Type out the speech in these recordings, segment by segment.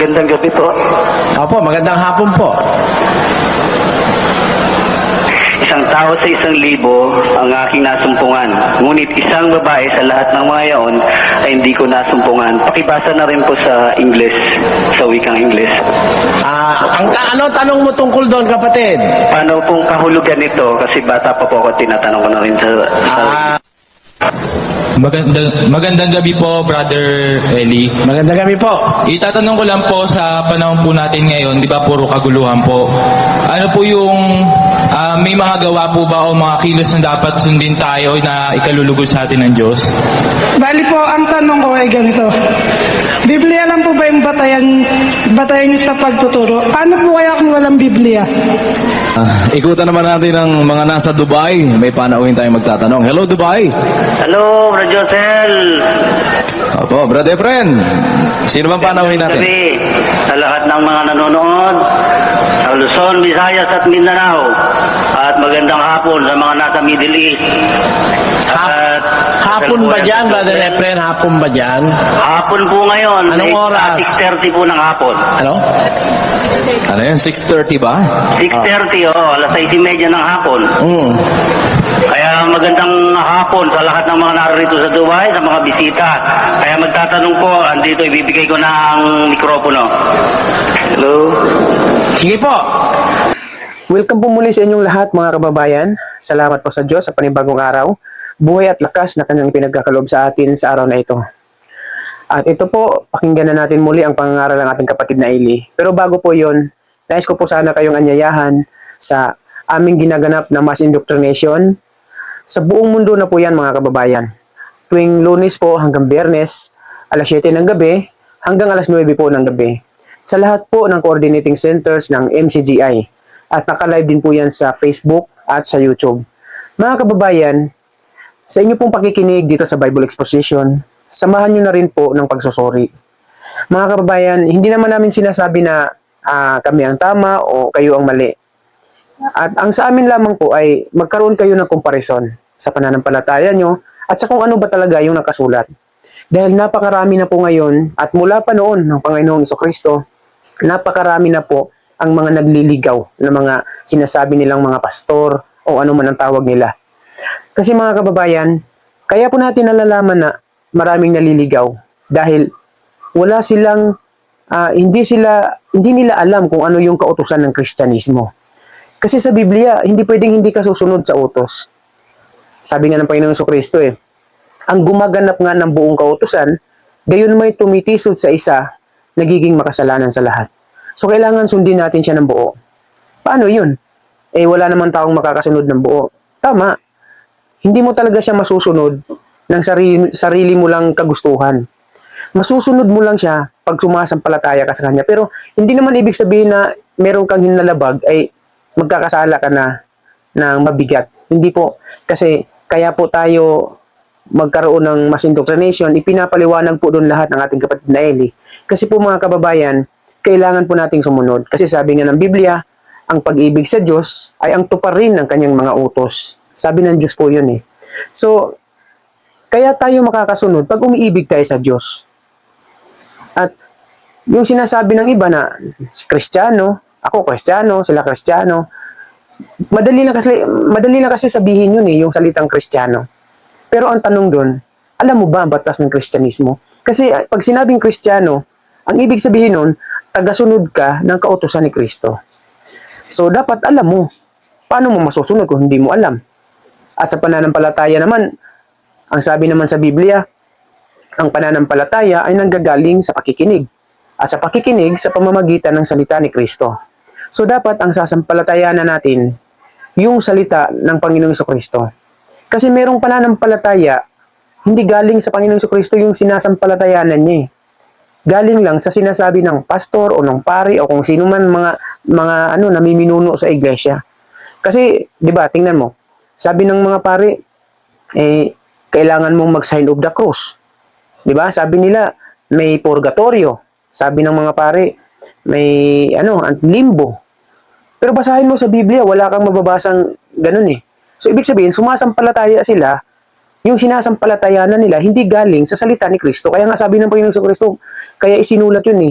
Magandang gabi po. Opo, magandang hapon po. Isang tao sa 1,000 ang aking nasumpungan. Ngunit isang babae sa lahat ng mga yaon ay hindi ko nasumpungan. Pakibasa na rin po sa English, sa wikang English. Ano tanong mo tungkol doon, kapatid? Paano pong kahulugan nito? Kasi bata pa po ako, tinatanong ko na rin sa Magandang gabi po, Brother Eli. Magandang gabi po. Itatanong ko lang po sa panahon po natin ngayon, di ba puro kaguluhan po. Ano po yung may mga gawa po ba o mga kilos na dapat sundin tayo na ikalulugod sa atin ng Diyos? Bali po, ang tanong ko ay ganito. Biblia lang po ba yung batayan niyo sa pagtuturo? Paano po kaya kung walang Biblia? Ikutan naman natin ang mga nasa Dubai. May panauhin tayong magtatanong. Hello, Dubai. Hello, Brother Josel. Opo, Brother Friend. Sino bang panauhin natin? Gabi sa lahat ng mga nanonood sa Luzon, Visayas at Mindanao. At magandang hapon sa mga nasa Middle East. At Hapon ba dyan, Brother Efren? Hapon ba dyan? hapon po ngayon. Anong oras? 6:30 po ng hapon. Ano? Ano yun? 6:30 ba? 6:30, alas 6:30 ng hapon. Kaya magandang hapon sa lahat ng mga narito sa Dubai, sa mga bisita. Kaya magtatanong po, andito ibibigay ko na ang mikropono. Hello? Sige po. Welcome po muli sa inyong lahat mga kababayan. Salamat po sa Diyos sa panibagong araw, buhay at lakas na kanyang pinagkakaloob sa atin sa araw na ito. At ito po, pakinggan na natin muli ang pangangaral ng ating kapatid na Eli. Pero bago po yon, nais ko po sana kayong anyayahan sa aming ginaganap na mass indoctrination. Sa buong mundo na po yan mga kababayan. Tuwing Lunes po hanggang Biyernes, alas 7 ng gabi hanggang alas 9 po ng gabi. Sa lahat po ng coordinating centers ng MCGI. At naka-live din po yan sa Facebook at sa YouTube. Mga kababayan, sa inyo pong pakikinig dito sa Bible Exposition, samahan nyo na rin po ng pagsusuri. Mga kababayan, hindi naman namin sinasabi na kami ang tama o kayo ang mali. At ang sa amin lamang po ay magkaroon kayo ng comparison sa pananampalataya nyo at sa kung ano ba talaga yung nakasulat. Dahil napakarami na po ngayon at mula pa noon ng Panginoong Jesucristo, napakarami na po ang mga nagliligaw na mga sinasabi nilang mga pastor o ano man ang tawag nila. Kasi mga kababayan, kaya po natin nalalaman na maraming naliligaw dahil wala silang hindi nila alam kung ano yung kautusan ng Kristyanismo. Kasi sa Biblia, hindi pwedeng hindi ka susunod sa utos. Sabi nga ng Panginoong Jesucristo ang gumaganap nga ng buong kautusan, gayon may tumitisod sa isa, nagiging makasalanan sa lahat. So, kailangan sundin natin siya ng buo. Paano yun? Wala naman taong makakasunod ng buo. Tama. Hindi mo talaga siya masusunod ng sarili mo lang kagustuhan. Masusunod mo lang siya pag sumasampalataya ka sa kanya. Pero, hindi naman ibig sabihin na meron kang hinalabag ay magkakasala ka na ng mabigat. Hindi po. Kasi, kaya po tayo magkaroon ng mass indoctrination, ipinapaliwanag po doon lahat ng ating kapatid na Eli. Kasi po mga kababayan, kailangan po nating sumunod. Kasi sabi nga ng Biblia, ang pag-ibig sa Diyos ay ang tuparin ng kanyang mga utos. Sabi ng Diyos po yun So, kaya tayo makakasunod pag umiibig tayo sa Diyos. At yung sinasabi ng iba na Kristiyano, ako Kristiyano, sila Kristiyano, madali na kasi sabihin yun yung salitang Kristiyano. Pero ang tanong doon, alam mo ba ang batas ng Kristyanismo? Kasi pag sinabing Kristiyano, ang ibig sabihin nun, tagasunod ka ng kautusan ni Kristo. So, dapat alam mo, paano mo masusunod kung hindi mo alam? At sa pananampalataya naman, ang sabi naman sa Biblia, ang pananampalataya ay nanggagaling sa pakikinig. At sa pakikinig, sa pamamagitan ng salita ni Kristo. So, dapat ang sasampalatayan na natin, yung salita ng Panginoong Jesucristo. Kasi merong pananampalataya, hindi galing sa Panginoong Jesucristo yung sinasampalatayanan niya Galing lang sa sinasabi ng pastor o ng pari o kung sino man mga namiminuno sa iglesia. Kasi, 'di ba, tingnan mo. Sabi ng mga pari, kailangan mong mag-sign of the cross. 'Di ba? Sabi nila, may purgatorio. Sabi ng mga pari, may limbo. Pero basahin mo sa Biblia, wala kang mababasang ganun So, ibig sabihin, sumasampalataya sila. Yung sinasampalatayanan nila, hindi galing sa salita ni Kristo. Kaya nga sabi ng Panginoon sa Kristo, kaya isinulat yun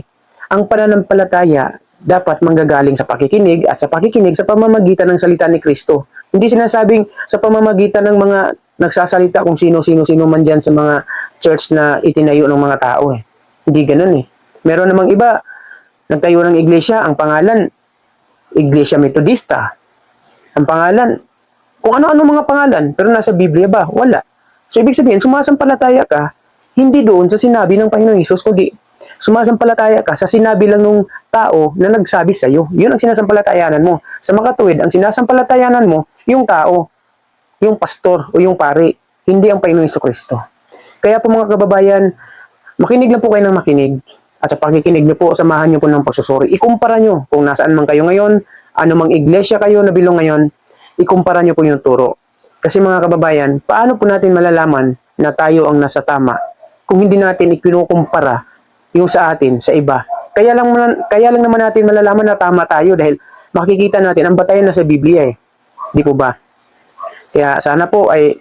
ang pananampalataya dapat manggagaling sa pakikinig at sa pakikinig sa pamamagitan ng salita ni Kristo. Hindi sinasabing sa pamamagitan ng mga nagsasalita kung sino man dyan sa mga church na itinayo ng mga tao eh. Hindi ganun eh. Meron namang iba, nagtayo ng iglesia, ang pangalan, Iglesia Metodista. Ang pangalan, kung ano-ano mga pangalan, pero nasa Biblia ba? Wala. So, ibig sabihin, sumasampalataya ka, hindi doon sa sinabi ng Panginoong Hesus, kundi sumasampalataya ka sa sinabi lang ng tao na nagsabi sa iyo. Yun ang sinasampalatayanan mo. Sa makatuwid, ang sinasampalatayanan mo, yung tao, yung pastor o yung pari, hindi ang Panginoong Jesucristo. Kaya po mga kababayan, makinig lang po kayo ng makinig. At sa pakikinig niyo po, samahan niyo po ng pagsusuri. Ikumpara niyo kung nasaan man kayo ngayon, ano mang iglesia kayo na bilong ngayon, ikumpara niyo po yung turo. Kasi mga kababayan, paano po natin malalaman na tayo ang nasa tama kung hindi natin ikinukumpara yung sa atin, sa iba? Kaya lang naman natin malalaman na tama tayo dahil makikita natin ang batayan na sa Biblia eh. Di po ba? Kaya sana po ay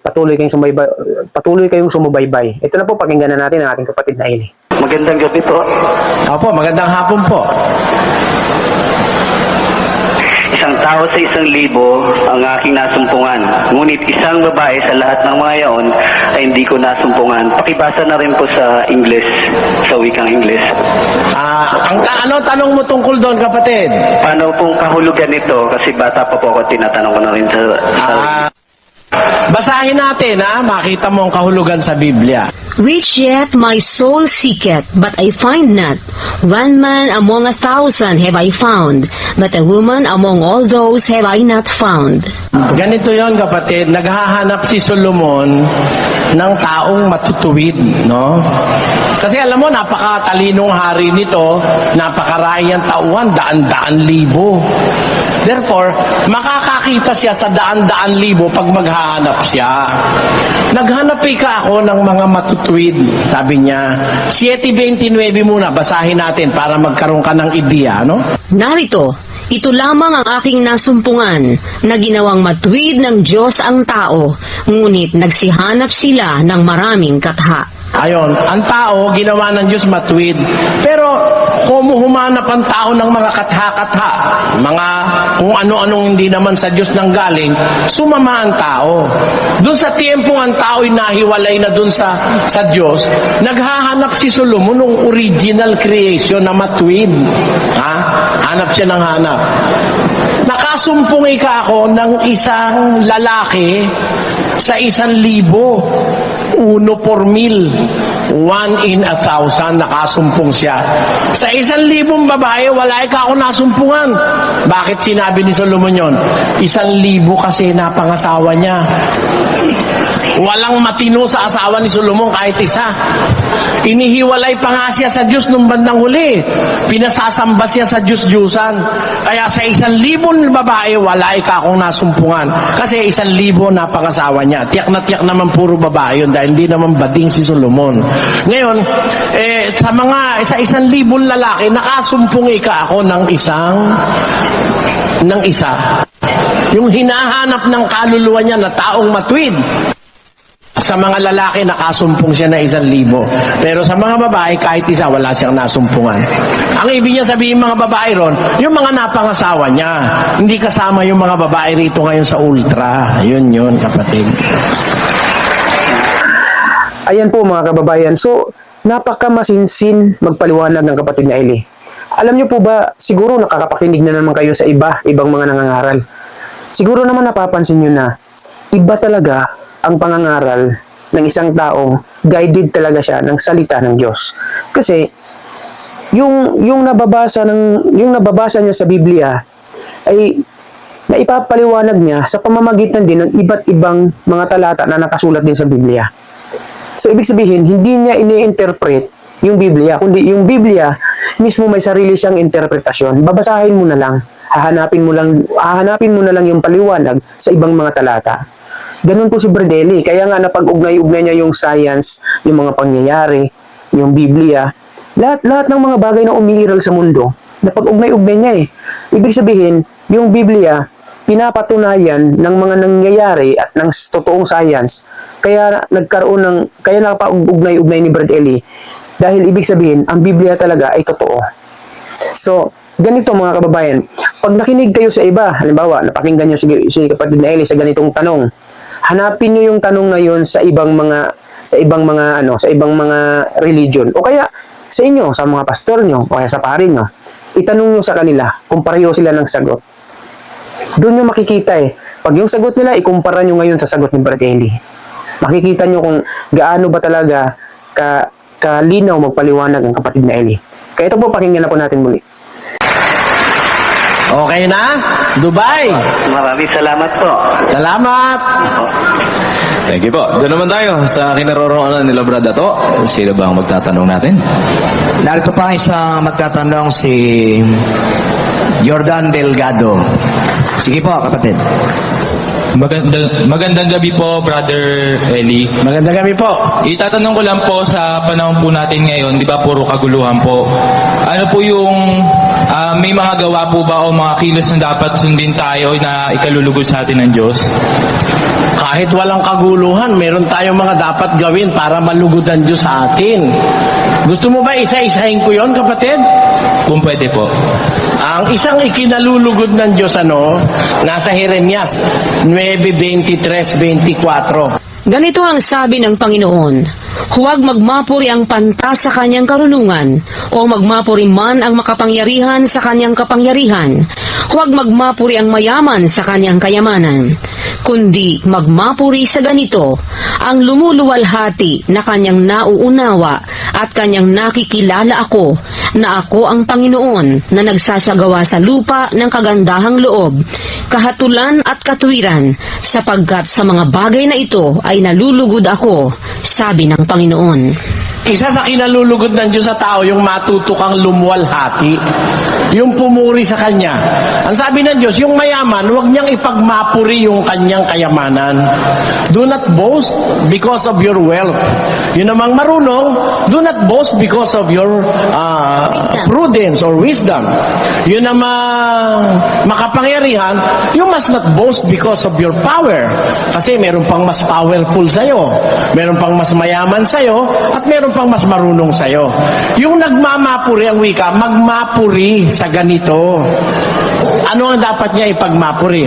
patuloy kayong sumubaybay. Ito na po, pakinggan na natin ang ating kapatid na Eli. Magandang gabi po. Opo, magandang hapon po. Isang tao sa 1,000 ang aking nasumpungan. Ngunit isang babae sa lahat ng mga yaon ay hindi ko nasumpungan. Pakibasa na rin po sa English, sa wikang English. Tanong mo tungkol doon, kapatid? Paano pong kahulugan nito? Kasi bata pa po ako, tinatanong ko na rin sa Basahin natin, makita mo ang kahulugan sa Biblia. Which yet my soul seeketh, but I find not. One man among 1,000 have I found, but a woman among all those have I not found. Ganito yon, kapatid, naghahanap si Solomon ng taong matutuwid, no? Kasi alam mo, napakatalinong hari nito, napakarami niyang tauhan, daan-daan libo. Therefore, makakakita siya sa daan-daan libo pag maghahanap siya. Naghanap ka ako ng mga matutuwid, sabi niya. 7:29 muna, basahin natin para magkaroon ka ng ideya, no? Narito, ito lamang ang aking nasumpungan, na ginawang matuwid ng Diyos ang tao, ngunit nagsihanap sila ng maraming katha. Ayon, ang tao, ginawa ng Diyos matuwid. Pero, humanap ang tao ng mga katha-katha, mga kung ano-anong hindi naman sa Diyos nang galing, sumama ang tao. Doon sa tiempong ang tao'y nahiwalay na doon sa Diyos, naghahanap si Solomon ng original creation na matuwid. Hanap siya ng hanap. Nakasumpong ako ng isang lalaki sa 1,000. 1 por mil. 1 in 1,000 nakasumpong siya. Sa 1,000 babae, wala ako nasumpungan. Bakit sinabi ni Solomon yon? 1,000 kasi napangasawa niya. Walang matino sa asawa ni Solomon kahit isa. Inihiwalay pa nga siya sa Diyos nung bandang huli. Pinasasamba siya sa Diyos-Diyusan. Kaya sa 1,000 babae, wala akong nasumpungan. Kasi 1,000 napangasawa niya. Tiyak na tiyak naman puro babae yun dahil hindi naman bading si Solomon. Ngayon, sa 1,000 lalaki, nakasumpong ako ng isa. Yung hinahanap ng kaluluwa niya na taong matuwid. Sa mga lalaki, nakasumpong siya na 1,000. Pero sa mga babae, kahit isa, wala siyang nasumpungan. Ang ibig niya sabihin mga babae ron, yung mga napangasawa niya. Hindi kasama yung mga babae rito ngayon sa ultra. Yun, kapatid. Ayan po mga kababayan. So, napakamasinsin magpaliwanag ng kapatid na Eli. Alam niyo po ba, siguro nakakapakinig na naman kayo sa ibang mga nangangaral. Siguro naman napapansin niyo na iba talaga ang pangangaral ng isang taong guided talaga siya ng salita ng Diyos. Kasi yung nababasa niya sa Biblia ay naipapaliwanag niya sa pamamagitan din ng iba't ibang mga talata na nakasulat din sa Biblia. So ibig sabihin, hindi niya ini-interpret yung Biblia, kundi yung Biblia mismo may sarili siyang interpretasyon. Babasahin mo na lang, hahanapin mo na lang yung paliwanag sa ibang mga talata. Ganun po si Brad Eli. Kaya nga napag-ugnay-ugnay niya yung science, yung mga pangyayari, yung Biblia. Lahat ng mga bagay na umiiral sa mundo, napag-ugnay-ugnay niya eh. Ibig sabihin, yung Biblia, pinapatunayan ng mga nangyayari at ng totoong science. Kaya napag-ugnay-ugnay ni Brad Eli Dahil ibig sabihin, ang Biblia talaga ay totoo. So, ganito mga kababayan, pag nakinig kayo sa iba, halimbawa, napakinggan nyo si kapatid na Eli sa ganitong tanong, hanapin nyo yung tanong na yun sa ibang mga religion, o kaya sa inyo, sa mga pastor nyo, o kaya sa pari nyo, itanong nyo sa kanila kung pareho sila ng sagot. Doon nyo makikita pag yung sagot nila, ikumpara nyo ngayon sa sagot ni Brad Eli. Makikita nyo kung gaano ba talaga kalinaw magpaliwanag ang kapatid na Eli. Kaya ito po, pakinggan na po natin muli. Okay na? Dubai. Maraming salamat po. Salamat. Thank you po. Doon naman tayo sa kinaroroonan nila Brad Ato. Sino ba ang magtatanong natin? Narito pa isang magtatanong si Jordan Delgado. Sige po, kapatid. Magandang gabi po, Brother Eli. Magandang gabi po. Itatanong ko lang po sa panahon po natin ngayon, di ba puro kaguluhan po. Ano po yung may mga gawa po ba o mga kilos na dapat sundin tayo na ikalulugod sa atin ng Diyos? Kahit walang kaguluhan, meron tayong mga dapat gawin para malugod ang Diyos sa atin. Gusto mo ba isa-isahin ko yon, kapatid? Kung pwede po. Ang isang ikinalulugod ng Diyos, nasa Jeremias 9:23-24. Ganito ang sabi ng Panginoon, huwag magmapuri ang panta sa kanyang karunungan, o magmapuri man ang makapangyarihan sa kanyang kapangyarihan. Huwag magmapuri ang mayaman sa kanyang kayamanan, kundi magmapuri sa ganito, ang lumuluwalhati na kanyang nauunawa at kanyang nakikilala ako, na ako ang Panginoon na nagsasagawa sa lupa ng kagandahang loob, kahatulan at katwiran, sapagkat sa mga bagay na ito ay nalulugod ako, sabi ng Panginoon. Isa sa kinalulugod ng Diyos sa tao, yung matuto kang lumuwalhati, yung pumuri sa Kanya. Ang sabi ng Diyos, yung mayaman, huwag niyang ipagmapuri yung kanyang kayamanan. Do not boast because of your wealth. Yun namang marunong, do not boast because of your prudence or wisdom. Yun namang makapangyarihan, you must not boast because of your power. Kasi meron pang mas powerful sa'yo, meron pang mas mayaman sa'yo, at meron pang mas marunong sa'yo. Yung nagmamapuri ang wika, magmapuri sa ganito. Ano ang dapat niya ipagmapuri?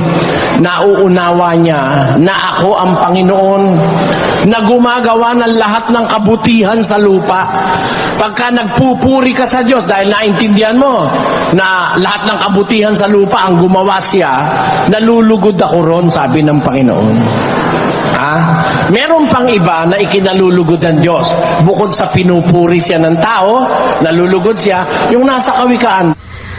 Nauunawa niya na ako ang Panginoon na gumagawa ng lahat ng kabutihan sa lupa. Pagka nagpupuri ka sa Diyos dahil naintindihan mo na lahat ng kabutihan sa lupa ang gumawa siya, nalulugod ako ron, sabi ng Panginoon. Meron pang iba na ikinalulugod ng Diyos. Bukod sa pinupuri siya ng tao, nalulugod siya, yung nasa kawikaan.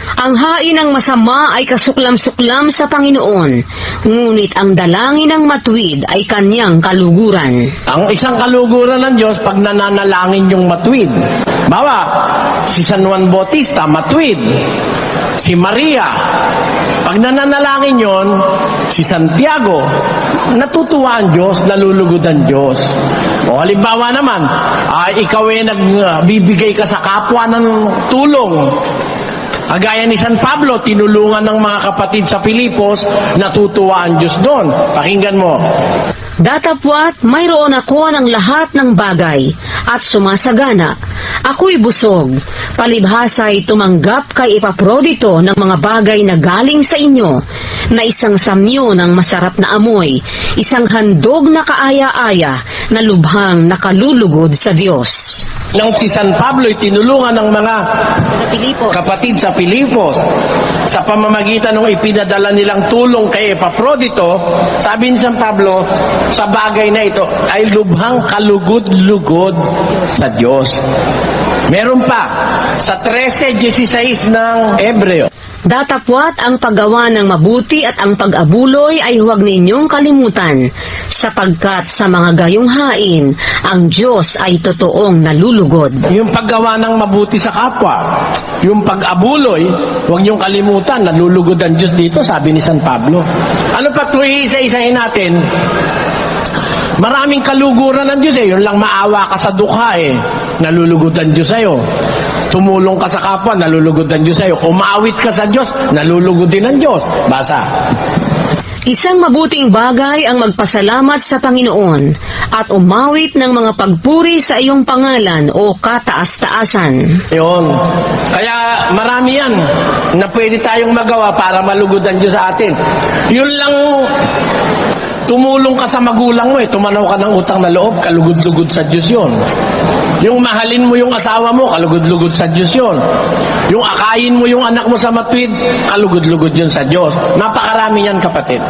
Ang hain ng masama ay kasuklam-suklam sa Panginoon, ngunit ang dalangin ng matuwid ay kanyang kaluguran. Ang isang kaluguran ng Diyos pag nananalangin yung matuwid. Bawa, si San Juan Bautista, matuwid. Si Maria, pag nananalangin yon, si Santiago, natutuwa ang Diyos, nalulugod ang Diyos. O halimbawa naman, ikaw ay nagbibigay ka sa kapwa ng tulong. Agaya ni San Pablo, tinulungan ng mga kapatid sa Pilipos, natutuwa ang Diyos doon. Pakinggan mo. Datapwat, mayroon ako ng lahat ng bagay at sumasagana. Ako'y busog. Palibhasa'y tumanggap kay Epaprodito ng mga bagay na galing sa inyo, na isang samyo ng masarap na amoy, isang handog na kaaya-aya, na lubhang nakalulugod sa Diyos. Nang si San Pablo'y tinulungan ng mga kapatid sa Pilipos, sa pamamagitan ng ipinadala nilang tulong kay Epaprodito, sabi ni San Pablo, sa bagay na ito ay lubhang kalugod-lugod sa Diyos. Meron pa, sa 13:16 ng Hebreo. Datapwat ang paggawa ng mabuti at ang pag-abuloy ay huwag ninyong kalimutan, sapagkat sa mga gayong hain, ang Diyos ay totoong nalulugod. Yung paggawa ng mabuti sa kapwa, yung pag-abuloy, huwag niyong kalimutan, nalulugod ang Diyos dito, sabi ni San Pablo. Ano pa ito, isa-isahin natin? Maraming kaluguran ng Diyos yun lang maawa ka sa dukha nalulugod ang Diyos sa'yo. Tumulong ka sa kapwa, nalulugod ang Diyos sa'yo. Umawit ka sa Diyos, nalulugod din ang Diyos. Basa. Isang mabuting bagay ang magpasalamat sa Panginoon at umawit ng mga pagpuri sa iyong pangalan o kataas-taasan. Yun. Kaya marami yan na pwede tayong magawa para malugod ang Diyos sa atin. Yun lang, tumulong ka sa magulang mo tumanaw ka ng utang na loob, kalugod-lugod sa Diyos yun. Yung mahalin mo yung asawa mo, kalugod-lugod sa Diyos yun. Yung akayin mo yung anak mo sa matwid, kalugod-lugod yun sa Diyos. Napakarami yan, kapatid.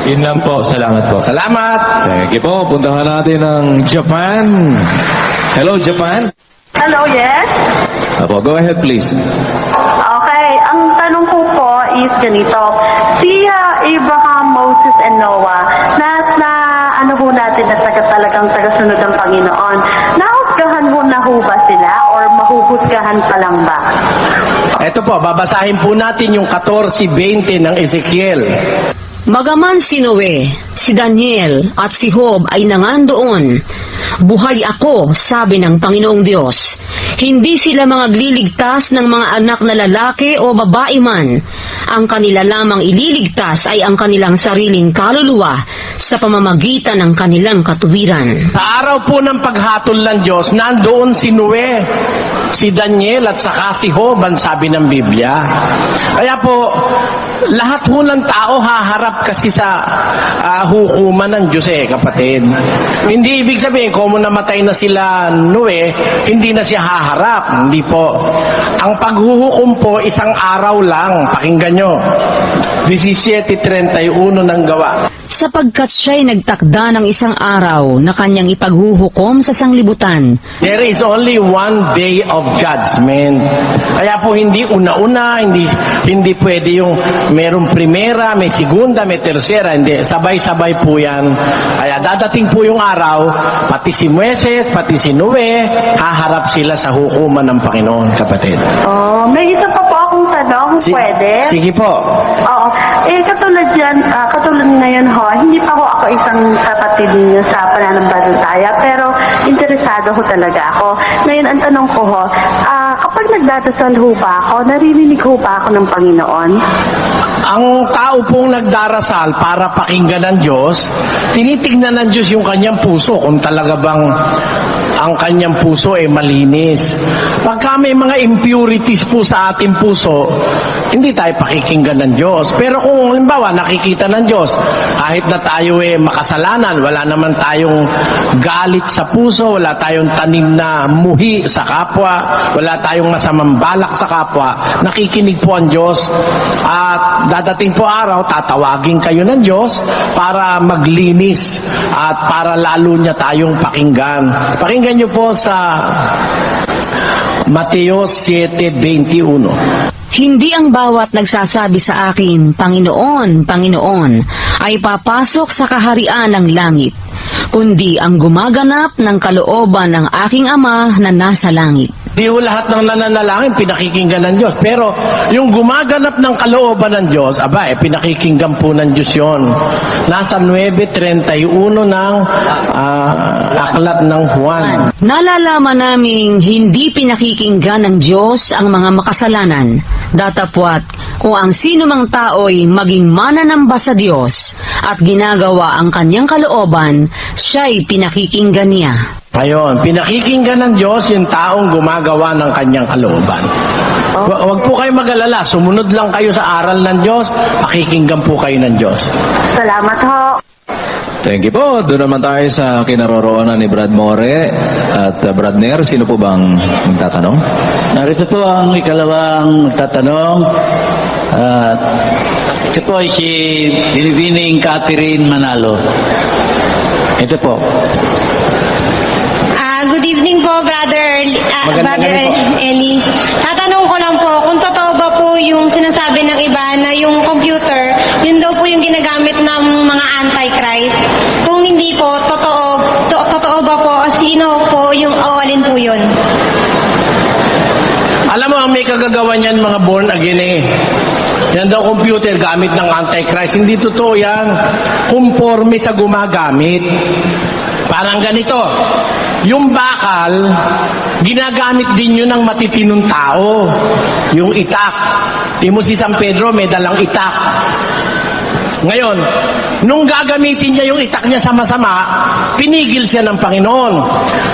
Yun lang po. Salamat po. Salamat! Thank you po. Puntahan natin ang Japan. Hello, Japan. Hello, yes? Apo, go ahead please. Okay, ang tanong ko po is ganito. Si Abraham, Moses, and Noah, na ano ho natin na talagang tagasunod ng Panginoon, nahusgahan ho na ho ba sila or mahuhusgahan pa lang ba? Ito po, babasahin po natin yung 14:20 ng Ezekiel. Magaman si Noe, si Daniel at si Job ay nangandoon. Buhay ako, sabi ng Panginoong Diyos. Hindi sila magliligtas ng mga anak na lalaki o babae man. Ang kanila lamang ililigtas ay ang kanilang sariling kaluluwa sa pamamagitan ng kanilang katuwiran. Sa araw po ng paghatol ng Diyos, nandoon si Noe, si Daniel at saka si Job, ang sabi ng Biblia. Kaya po, lahat ho ng tao haharap kasi sa hukuman ng Diyos kapatid. Hindi ibig sabihin, kung namatay na sila Noe, hindi na siya haharap. Hindi po. Ang paghuhukom po, isang araw lang. Pakinggan nyo. 17:31 ng Gawa. Sapagkat siya'y nagtakda ng isang araw na kanyang ipaghuhukom sa sanglibutan. There is only one day of judgment. Kaya po hindi una-una, hindi pwede yung merong primera, may segunda, may tersera, hindi. Sabay-sabay po yan. Kaya dadating po yung araw, pati si Moises, pati si Noe, haharap sila sa hukuman ng Panginoon, kapatid. Oh, may isa pa po akong tanong, pwede? Sige po. Oo. Katulad yan, katulad ngayon ho, hindi pa ho ako isang kapatid ninyo sa pananampalataya, pero interesado ho talaga ako. Ngayon, ang tanong ko ho, kapag nagdadasal ho ba ako, naririnig ho ba ako ng Panginoon? Ang tao pong nagdarasal para pakinggan ng Diyos, tinitignan ng Diyos yung kanyang puso, kung talaga bang ang kanyang puso ay malinis. Pagka may mga impurities po sa ating puso, hindi tayo pakikinggan ng Diyos. Pero kung halimbawa nakikita ng Diyos, kahit na tayo makasalanan, wala naman tayong galit sa puso, wala tayong tanim na muhi sa kapwa, wala tayong masamang balak sa kapwa, nakikinig po ang Diyos. At dadating po araw, tatawagin kayo ng Diyos para maglinis at para lalo niya tayong pakinggan. Pakinggan niyo po sa Mateo 7:21. Hindi ang bawat nagsasabi sa akin, Panginoon, Panginoon, ay papasok sa kaharian ng langit, kundi ang gumaganap ng kalooban ng aking Ama na nasa langit. Di ho lahat ng nananalangin pinakikinggan ng Diyos. Pero yung gumaganap ng kalooban ng Diyos, pinakikinggan po ng Diyos yun. Nasa 9:31 ng aklat ng Juan. Nalalaman naming hindi pinakikinggan ng Diyos ang mga makasalanan. Datapwat, kung ang sino mang tao'y maging mananamba sa Diyos at ginagawa ang kanyang kalooban, siya'y pinakikinggan niya. Ayun, pinakikinggan ng Diyos yung taong gumagawa ng kanyang kalooban. Huwag po kayo mag-alala, sumunod lang kayo sa aral ng Diyos, pakikinggan po kayo ng Diyos. Salamat ho. Thank you po. Doon naman tayo sa kinaroroonan ni Brad More at Brad Nair. Sino po bang magtatanong? Narito po ang ikalawang magtatanong. Ito po ay si Binibining Catherine Manalo. Ito po. Good evening po, Brother Eli. Tatanong ko lang po, kung totoo ba po yung sinasabi ng iba na yung computer, yun daw po yung ginagamit ng mga antichrist. Kung hindi po, totoo ba po, sino po yung awalin po yun? Alam mo, may kagagawa niyan mga born again Yan daw computer gamit ng antichrist. Hindi totoo yan. Conforme sa gumagamit. Parang ganito. Yung bakal, ginagamit din yun ng matitinong tao. Yung itak. Timo si San Pedro, may dalang itak. Ngayon, nung gagamitin niya yung itak niya sa masama, pinigil siya ng Panginoon.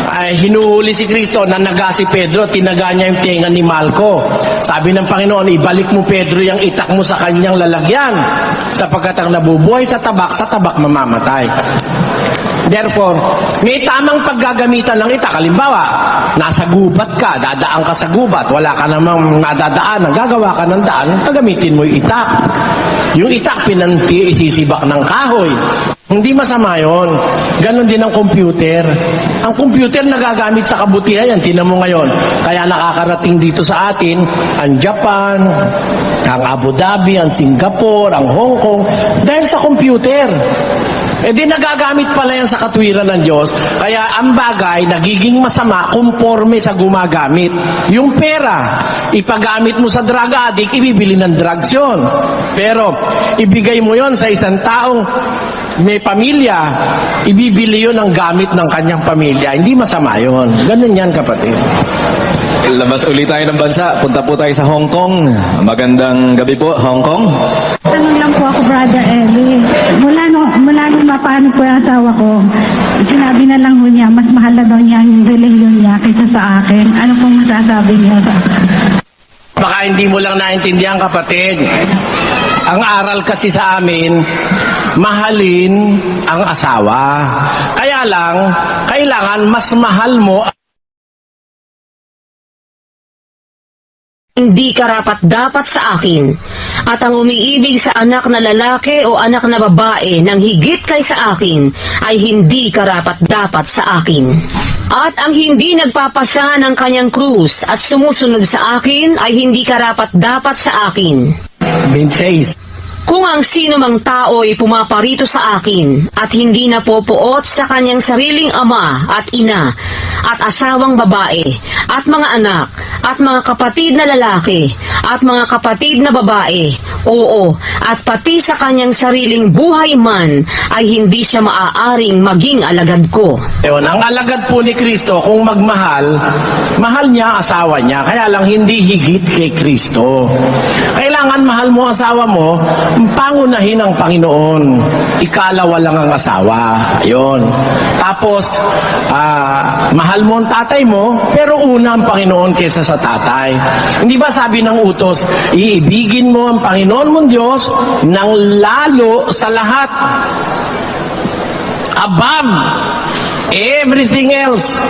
Ay, hinuhuli si Kristo, nanaga si Pedro, tinaga niya yung tenga ni Malco. Sabi ng Panginoon, ibalik mo Pedro yung itak mo sa kanyang lalagyan, sapagkat ang nabubuhay sa tabak mamamatay. Therefore, may tamang paggagamitan ng itak. Halimbawa, nasa gubat ka, dadaan ka sa gubat, wala ka namang nadadaanan, gagawa ka ng daan, gagamitin mo yung itak. Yung itak, isisibak ng kahoy. Hindi masama yun. Ganon din ang computer. Ang computer nagagamit sa kabutihan yan. Tinan mo ngayon. Kaya nakakarating dito sa atin, ang Japan, ang Abu Dhabi, ang Singapore, ang Hong Kong, dahil sa computer. Eh di nagagamit pala yan sa katwiran ng Diyos. Kaya ang bagay nagiging masama conforme sa gumagamit. Yung pera, ipagamit mo sa drug addict, ibibili ng drugs yun. Pero ibigay mo yon sa isang taong may pamilya, ibibili yun ang gamit ng kanyang pamilya. Hindi masama yun. Ganun yan, kapatid. Labas ulit tayo ng bansa. Punta po tayo sa Hong Kong. Magandang gabi po, Hong Kong. Tanong lang po ako, Brother Eli. Mula nung mapano po yung asawa ko, sinabi na lang ho niya, mas mahal na daw niya yung religion niya kaysa sa akin. Ano pong masasabi niya sa akin? Baka hindi mo lang naintindihan, kapatid. Ang aral kasi sa amin, mahalin ang asawa. Kaya lang, kailangan mas mahal mo. Hindi karapat-dapat sa akin, at ang umiibig sa anak na lalaki o anak na babae ng higit kaysa akin ay hindi karapat-dapat sa akin. At ang hindi nagpapasa ng kanyang krus at sumusunod sa akin ay hindi karapat-dapat sa akin. 26. Kung ang sino mang tao ay pumaparito sa akin at hindi napopuot sa kanyang sariling ama at ina at asawang babae at mga anak at mga kapatid na lalaki at mga kapatid na babae, oo, at pati sa kanyang sariling buhay man ay hindi siya maaaring maging alagad ko. Yun, ang alagad po ni Kristo, kung magmahal, mahal niya asawa niya, kaya lang hindi higit kay Kristo. Kailangan mahal mo asawa mo, pangunahin ang Panginoon. Ikalawa lang ang asawa. Ayun. Tapos, mahal mo ang tatay mo, pero una ang Panginoon kesa sa tatay. Hindi ba sabi ng utos, iibigin mo ang Panginoon mong Diyos ng lalo sa lahat. Above everything else,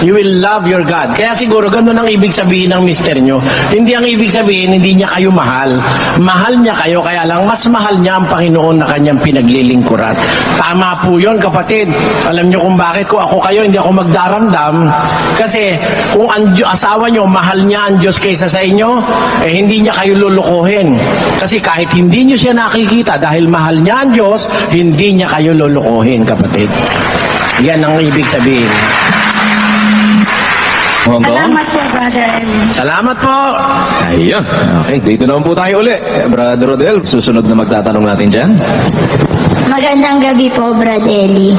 you will love your God. Kaya siguro ganun ang ibig sabihin ng mister nyo. Hindi ang ibig sabihin, hindi niya kayo mahal. Mahal niya kayo, kaya lang mas mahal niya ang Panginoon na kanyang pinaglilingkuran. Tama po yun, kapatid. Alam niyo kung bakit ko ako kayo, hindi ako magdaramdam. Kasi kung ang asawa nyo, mahal niya ang Diyos kaysa sa inyo, eh hindi niya kayo lulukuhin. Kasi kahit hindi niyo siya nakikita, dahil mahal niya ang Diyos, hindi niya kayo lulukuhin, kapatid. Yan ang ibig sabihin. Hong Kong? Salamat po, Brother Eli. Salamat po. Ayun. Okay, dito naman po tayo uli. Brother Rodel, susunod na magtatanong natin dyan. Magandang gabi po, Brad Eli.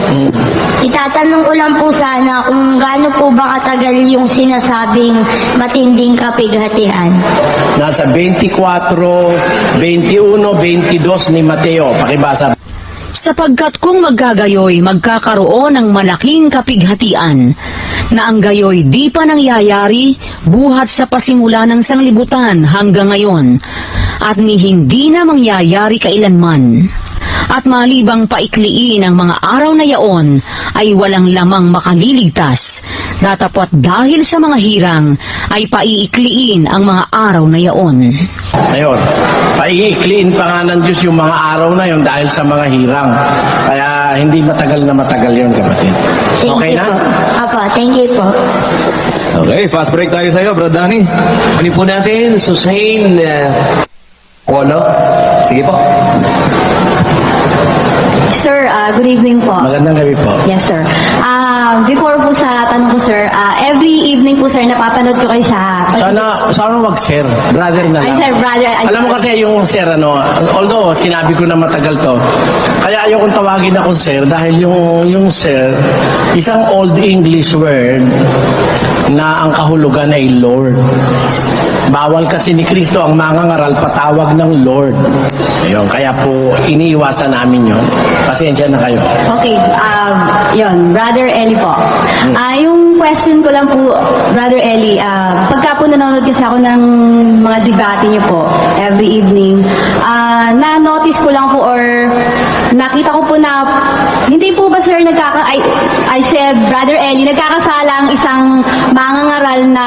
Itatanong ko lang po sana kung gaano po ba katagal yung sinasabing matinding kapighatian. Nasa 24, 21, 22 ni Mateo. Pakibasa. Sapagkat kung maggagayoy, magkakaroon ng malaking kapighatian, na ang gayoy di pa nangyayari buhat sa pasimula ng sanglibutan hanggang ngayon, at ni hindi na mangyayari kailanman. At malibang paikliin ang mga araw na yaon, ay walang lamang makaliligtas. Datapwat dahil sa mga hirang, ay paiikliin ang mga araw na yaon. Ayun. Paiikliin pa nga ng Diyos yung mga araw na yun dahil sa mga hirang. Kaya hindi matagal na matagal yun, kapatid. Okay na? Apo, thank you po. Okay, fast break tayo sa'yo, Brad Danny. Uli po natin, Susain Polo. Sige po. Sir, good evening po. Magandang gabi po. Yes, sir. Before po sa tanong ko, sir, every evening po, sir, napapanood ko kayo sa... Sana wag sir, brother na Ay, lang. sir, brother. Ay, Alam mo kasi yung sir, although sinabi ko na matagal to, kaya ayokong tawagin ako sir dahil yung sir, isang old English word na ang kahulugan ay Lord. Bawal kasi ni Kristo ang mangangaral patawag ng Lord. Ayun, kaya po iniiwasan namin yon. Pasensya na kayo. Okay, yun, Brother Eli po. Yung question ko lang po, Brother Eli, pagka po nanonood kasi ako ng mga debate niyo po every evening, na-notice ko lang po or nakita ko po na hindi po ba sir I said, Brother Eli, nagkakasala ang isang mangangaral na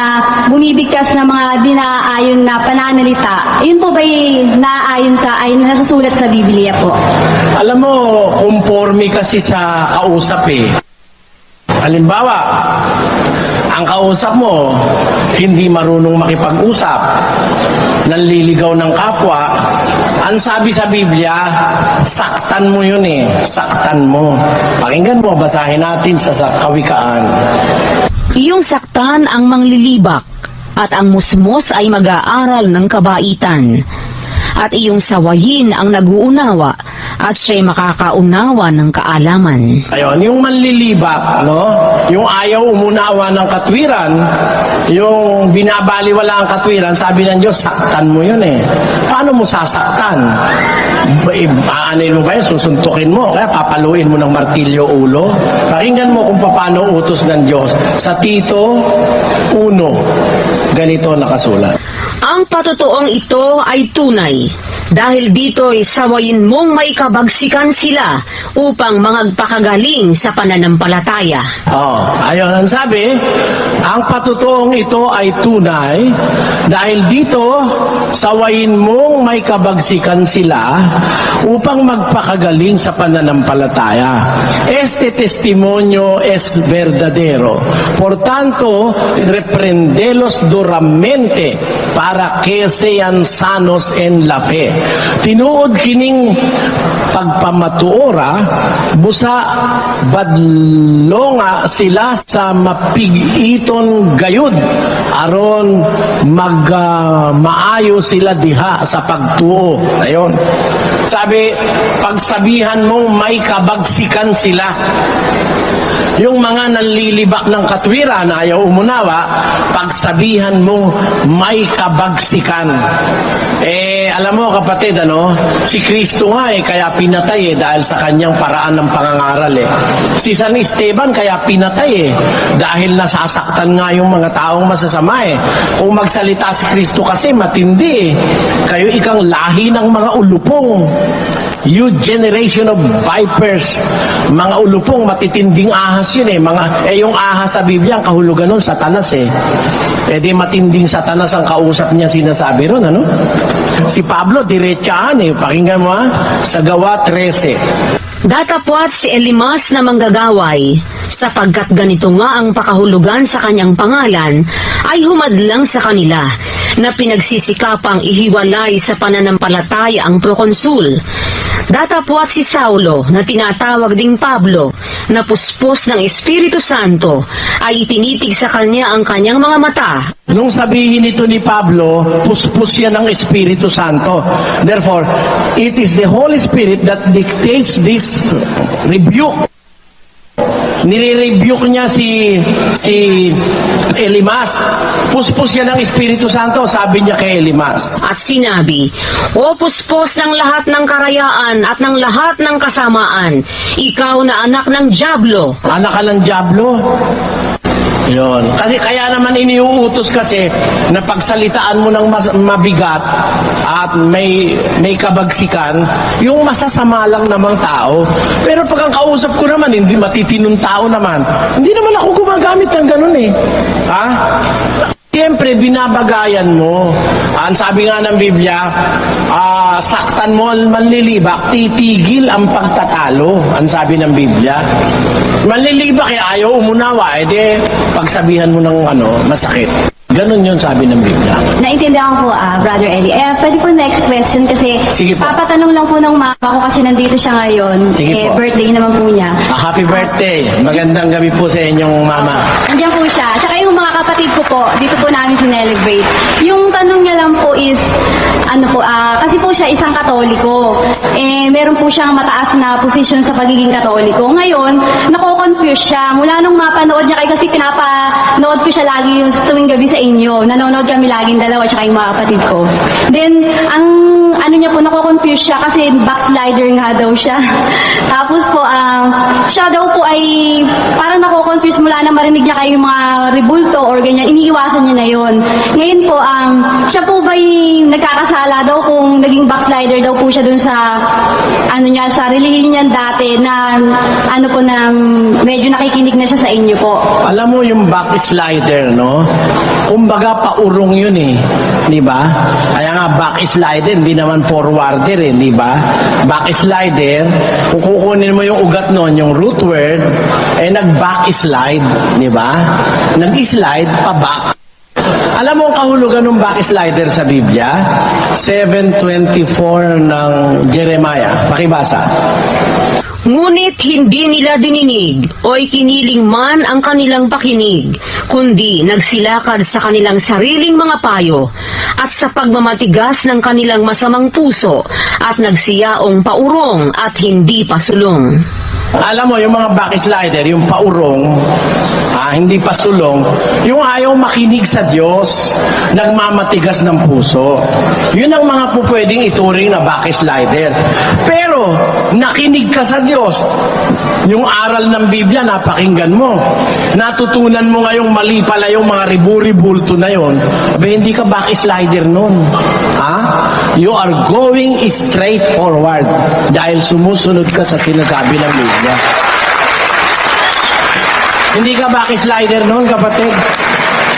bumibigkas ng mga dinaayon na pananalita. Yun po ba'y naayon ay nasusulat sa Biblia po? Alam mo, conforme kasi sa kausap eh. Halimbawa, ang kausap mo, hindi marunong makipag-usap, nanliligaw ng kapwa, ang sabi sa Biblia, saktan mo yun eh, saktan mo. Pakinggan mo, basahin natin sa Kawikaan. Iyong saktan ang manglilibak, at ang musmos ay mag-aaral ng kabaitan. At iyong sawayin ang nag-uunawa, at siya'y makakaunawa ng kaalaman. Ayun, yung manlilibak, no? Yung ayaw umunawa ng katwiran, yung binabaliwala ang katwiran, sabi ng Diyos, saktan mo yun eh. Paano mo sasaktan? Aanin mo ba yun? Susuntukin mo. Kaya papaluin mo ng martilyo ulo. Pakinggan mo kung paano utos ng Diyos. Sa Tito 1, ganito nakasulat. Ang patotoong ito ay tunay, dahil dito'y sawayin mong maikabagsikan sila upang mangagpakagaling sa pananampalataya. Ayun ang sabi, ang patotoong ito ay tunay, dahil dito sawayin mong may kabagsikan sila upang magpakagaling sa pananampalataya. Este testimonio es verdadero. Por tanto, reprendelos duramente para que sean sanos en la fe. Tinuod kining pagpamatuora, busa badlonga sila sa mapigiton gayud aron maayo sila diha sa pagtuo. Ayon. Sabi, pagsabihan mong may kabagsikan sila. Yung mga nanlilibak ng katwiran na ayaw umunawa, pagsabihan mong may kabagsikan. Alam mo kapatid, si Kristo nga kaya pinatay dahil sa kanyang paraan ng pangangaral Si San Esteban kaya pinatay dahil nasasaktan nga yung mga taong masasama Kung magsalita si Kristo kasi matindi Kayo ikang lahi ng mga ulupong. You generation of vipers. Mga ulupong, matitinding ahas yun yung ahas sa Biblia, ang kahulugan nun, Satanas di matinding Satanas ang kausap niya sinasabi ron, Si Pablo, diretsahan Pakinggan mo sa Gawa 13. Datapwat si Elimas na manggagaway, sapagkat ganito nga ang pakahulugan sa kanyang pangalan, ay humadlang sa kanila, na pinagsisikapang ihiwalay sa pananampalataya ang prokonsul. Datapwat si Saulo, na tinatawag ding Pablo, na puspos ng Espiritu Santo, ay itinitig sa kanya ang kanyang mga mata. Nung sabihin ito ni Pablo, puspos yan ng Espiritu Santo. Therefore, it is the Holy Spirit that dictates this rebuke. Nire-rebuke niya si Elimas. Puspos yan ng Espiritu Santo, sabi niya kay Elimas. At sinabi, O puspos ng lahat ng karayaan at ng lahat ng kasamaan, ikaw na anak ng dyablo. Anak ka ng dyablo? Yun. Kasi kaya naman iniuutos kasi na pagsalitaan mo ng mabigat at may kabagsikan, yung masasama lang namang tao. Pero pag ang kausap ko naman, hindi matitinong tao naman, hindi naman ako gumagamit ng ganun Siyempre, binabagayan mo. Ang sabi nga ng Biblia, saktan mo ang manlilibak, titigil ang pagtatalo. Ang sabi ng Biblia. Manlilibak ayaw umunawa, pagsabihan mo ng masakit. Ganon yun sabi ng Biblia. Naintindihan ko po, Brother Eli. Pwede po next question kasi Sige po. papatanong lang po ng mama ko kasi nandito siya ngayon. Sige po. Birthday naman po niya. Happy birthday. Magandang gabi po sa inyong mama. Nandiyan po siya. Tsaka yung mga kapatid ko po, dito po namin sinelebrate. Yung tanong niya lang po is, kasi po siya isang Katoliko. Meron po siyang mataas na posisyon sa pagiging Katoliko. Ngayon, nako-confuse siya. Mula nung mapanood niya kayo kasi pinapanood ko siya lagi yung tuwing gabi sa inyo. Nanonood kami laging dalawa tsaka yung mga kapatid ko. Then, ang niya po, nako-confuse siya kasi backslider nga daw siya. Tapos po, siya daw po ay parang nako-confuse mula na marinig niya kayo yung mga rebulto or ganyan, iniiwasan niya na yon. Ngayon po, siya po ba'y nagkakasala daw kung naging backslider daw po siya dun sa sa relihiyon niya dati na medyo nakikinig na siya sa inyo po. Alam mo yung backslider, no? Kumbaga paurong yun eh. Di ba? Kaya nga backslider, hindi naman forwarder eh. Di ba? Backslider, kung kukunin mo yung ugat nun, yung root word, nag-backslide. Di ba? Nag-slide pa back. Alam mo ang kahulugan ng backslider sa Biblia? 7:24 ng Jeremiah. Pakibasa. Ngunit hindi nila dininig o ikiniling man ang kanilang pakinig, kundi nagsilakad sa kanilang sariling mga payo at sa pagmamatigas ng kanilang masamang puso at nagsiyaong paurong at hindi pasulong. Alam mo, yung mga backslider, yung paurong, hindi pasulong, yung ayaw makinig sa Diyos, nagmamatigas ng puso. Yun ang mga pupwedeng ituring na backslider. Pero, nakinig ka sa Diyos, yung aral ng Biblia, napakinggan mo. Natutunan mo ngayong mali pala yung mga ribu-ribulto na yun, hindi ka backslider nun. You are going straight forward dahil sumusunod ka sa sinasabi ng Biblia. Hindi ka backslider nun, kapatid.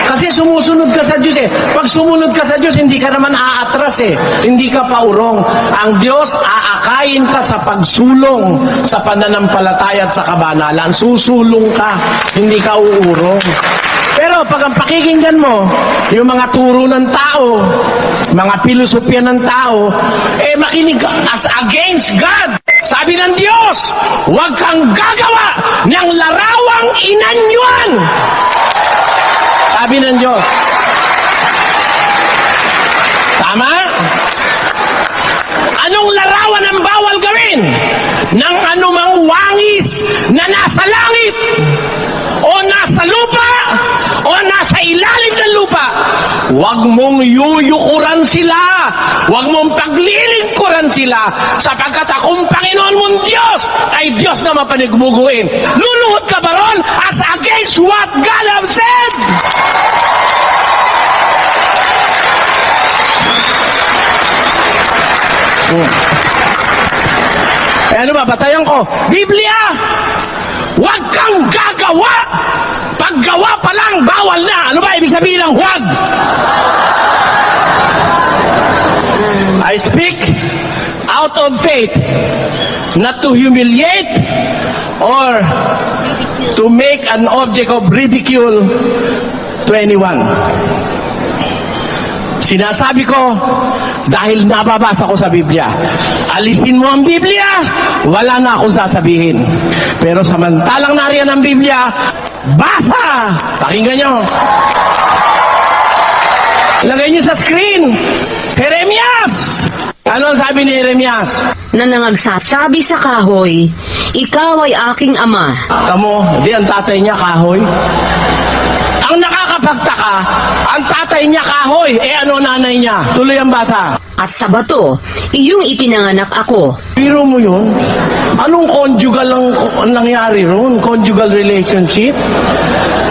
Kasi sumusunod ka sa Diyos eh. Pag sumunod ka sa Diyos, hindi ka naman aatras eh. Hindi ka paurong. Ang Diyos, aakayin ka sa pagsulong sa pananampalataya at sa kabanalan. Susulong ka, hindi ka uurong. Pero pag ang pakikinggan mo, yung mga turo ng tao, mga pilosopya ng tao, makinig as against God. Sabi ng Diyos, huwag kang gagawa ng larawang inanyuan. Sabi ng Diyos. Tama? Anong larawan ang bawal gawin? Ng anumang wangis na nasa langit o nasa lupa o nasa ilalim ng lupa. Huwag mong yuyukuran sila. Huwag mong paglilingkuran sila sapagkat akong Panginoon mong Diyos ay Diyos na mapanigbuguin. Luluhod ka ba ron as against what God have said? Ano ba, batayan ko? Biblia! Huwag kang gagawa! Paggawa pa lang, bawal na! Ano ba ibig sabihin ng huwag? I speak out of faith, not to humiliate or to make an object of ridicule to anyone. Sinasabi ko dahil nababasa ko sa Biblia. Alisin mo ang Biblia, wala na akong sasabihin. Pero samantalang nariyan ang Biblia, basa! Pakinggan nyo. Lagay nyo sa screen. Jeremias! Ano ang sabi ni Jeremias? Na nangagsasabi sa kahoy, ikaw ay aking ama. Tamo, di ang tatay niya kahoy. Ang nakakapagtaka, ang tatay niya kahoy, ano nanay niya? Tuloy ang basa. At sa bato, iyong ipinanganak ako. Biro mo yun? Anong conjugal ang nangyari ron? Conjugal relationship?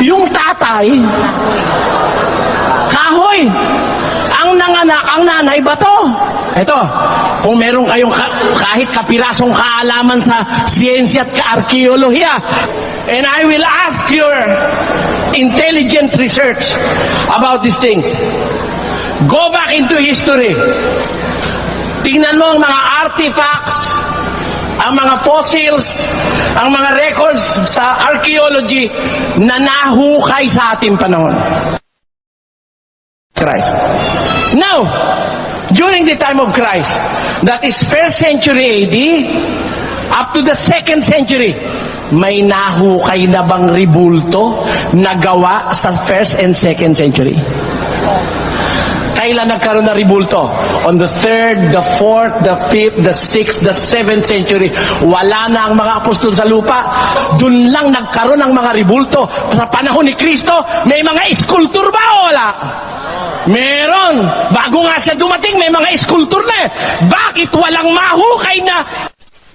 Yung tatay, kahoy. Ang nanganak, ang nanay, bato. Ito, kung meron kayong kahit kapirasong kaalaman sa siyensya at arkeolohiya, and I will ask your intelligent research about these things. Go back into history. Tingnan mo ang mga artifacts, ang mga fossils, ang mga records sa archaeology na nahukay sa ating panahon. Christ. Now, during the time of Christ, that is 1st century AD, up to the 2nd century, may nahukay na bang ribulto na gawa sa 1st and 2nd century? Kailan nagkaroon na ribulto? On the 3rd, the 4th, the 5th, the 6th, the 7th century. Wala na ang mga apostol sa lupa. Doon lang nagkaroon ng mga ribulto. Sa panahon ni Kristo, may mga iskultur ba o wala? Meron. Bago nga siya dumating, may mga iskultur na eh. Bakit walang mahukay na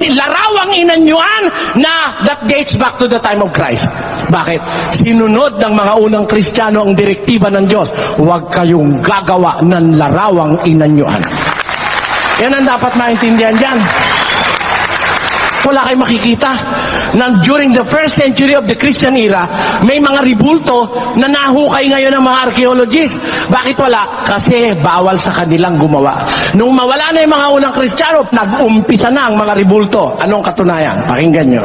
larawang inanyuan na that dates back to the time of Christ? Bakit? Sinunod ng mga unang Kristiyano ang direktiba ng Diyos. Huwag kayong gagawa ng larawang inanyuan. Yan ang dapat maintindihan dyan. Wala kayong makikita na during the 1st century of the Christian era, may mga ribulto na nahukay ngayon ng mga archaeologists. Bakit wala? Kasi bawal sa kanilang gumawa. Nung mawala na yung mga unang Kristiyano, nag-umpisa na ang mga ribulto. Anong katunayan? Pakinggan nyo.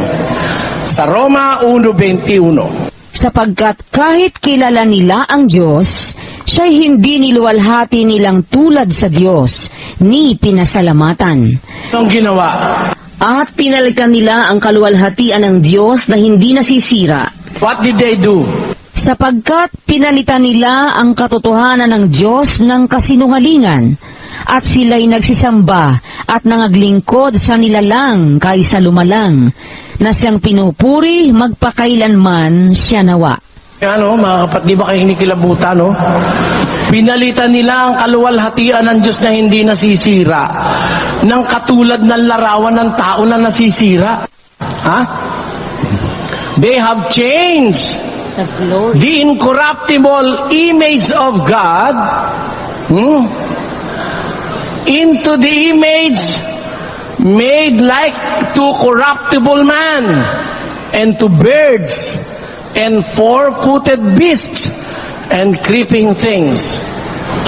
Sa Roma 1:21. Sapagkat kahit kilala nila ang Diyos, siya'y hindi niluwalhati nilang tulad sa Diyos, ni pinasalamatan. Anong ginawa? At pinalitan nila ang kaluwalhatian ng Diyos na hindi nasisira. What did they do? Sapagkat pinalitan nila ang katotohanan ng Diyos ng kasinungalingan, at sila'y nagsisamba at nangaglingkod sa nilalang kaysa lumalang, na siyang pinupuri magpakailanman siya nawa. Ano, mga kapatid, di ba kayo hinikilabutan, no? Pinalitan nila ang kaluwalhatian ng Diyos na hindi nasisira ng katulad ng larawan ng tao na nasisira. Ha? They have changed the incorruptible image of God into the image made like to corruptible man and to birds and four-footed beasts and creeping things.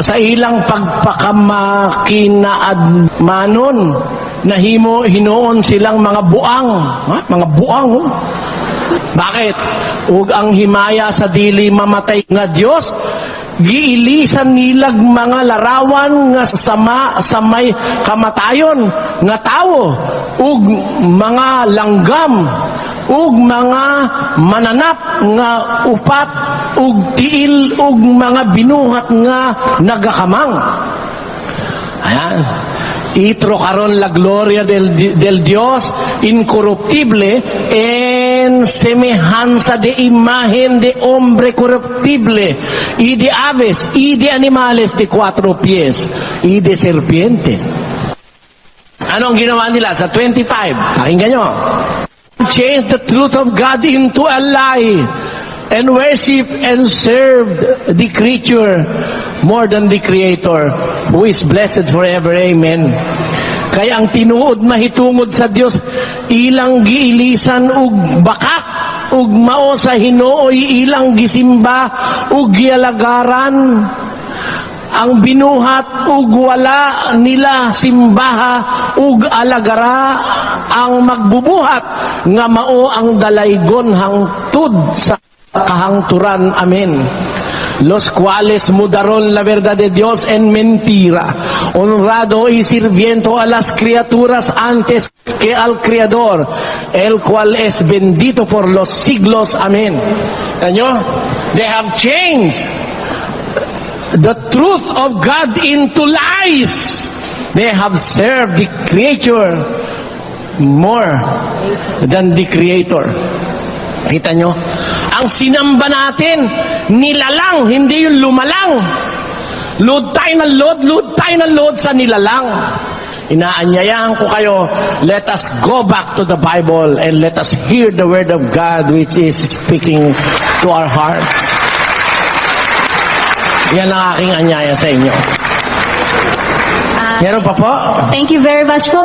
Sa ilang pagpakamakinaad manon, hinoon silang mga buang. Ha? Mga buang, oh. Bakit? Ug ang himaya sa dili mamatay nga Dios, giilisan nilag mga larawan nga sama sa may kamatayon nga tawo, ug mga langgam, ug mga mananap nga upat, ug tiil, ug mga binuhat nga nagakamang. Ayan. Itro karon la gloria del Dios incorruptible en semejanza de imagen de hombre corruptible y de aves y de animales de 4 pies y de serpientes. Anong ginawa nila sa 25? Pakinggan nyo. Change the truth of God into a lie and worship and served the creature more than the Creator, who is blessed forever. Amen. Kaya ang tinuod mahitungod sa Dios, ilang giilisan ug bakak, ug mao sa Hinooy ilang gisimba ug gialagaran. Ang binuhat ug wala nila simbaha ug alagara, ang magbubuhat nga mao ang dalaygon hangtud sa kahangturan. Amen. Los cuales mudaron la verdad de Dios en mentira, honrado y sirviendo a las criaturas antes que al Creador, el cual es bendito por los siglos. Amen. Tanyo? They have changed the truth of God into lies. They have served the creature more than the Creator. Kita nyo? Ang sinamba natin, nilalang, hindi yung lumalang. Load tayo ng load sa nilalang. Inaanyayahan ko kayo, let us go back to the Bible and let us hear the Word of God which is speaking to our hearts. Yan ang aking anyaya sa inyo. Meron pa po? Thank you very much po.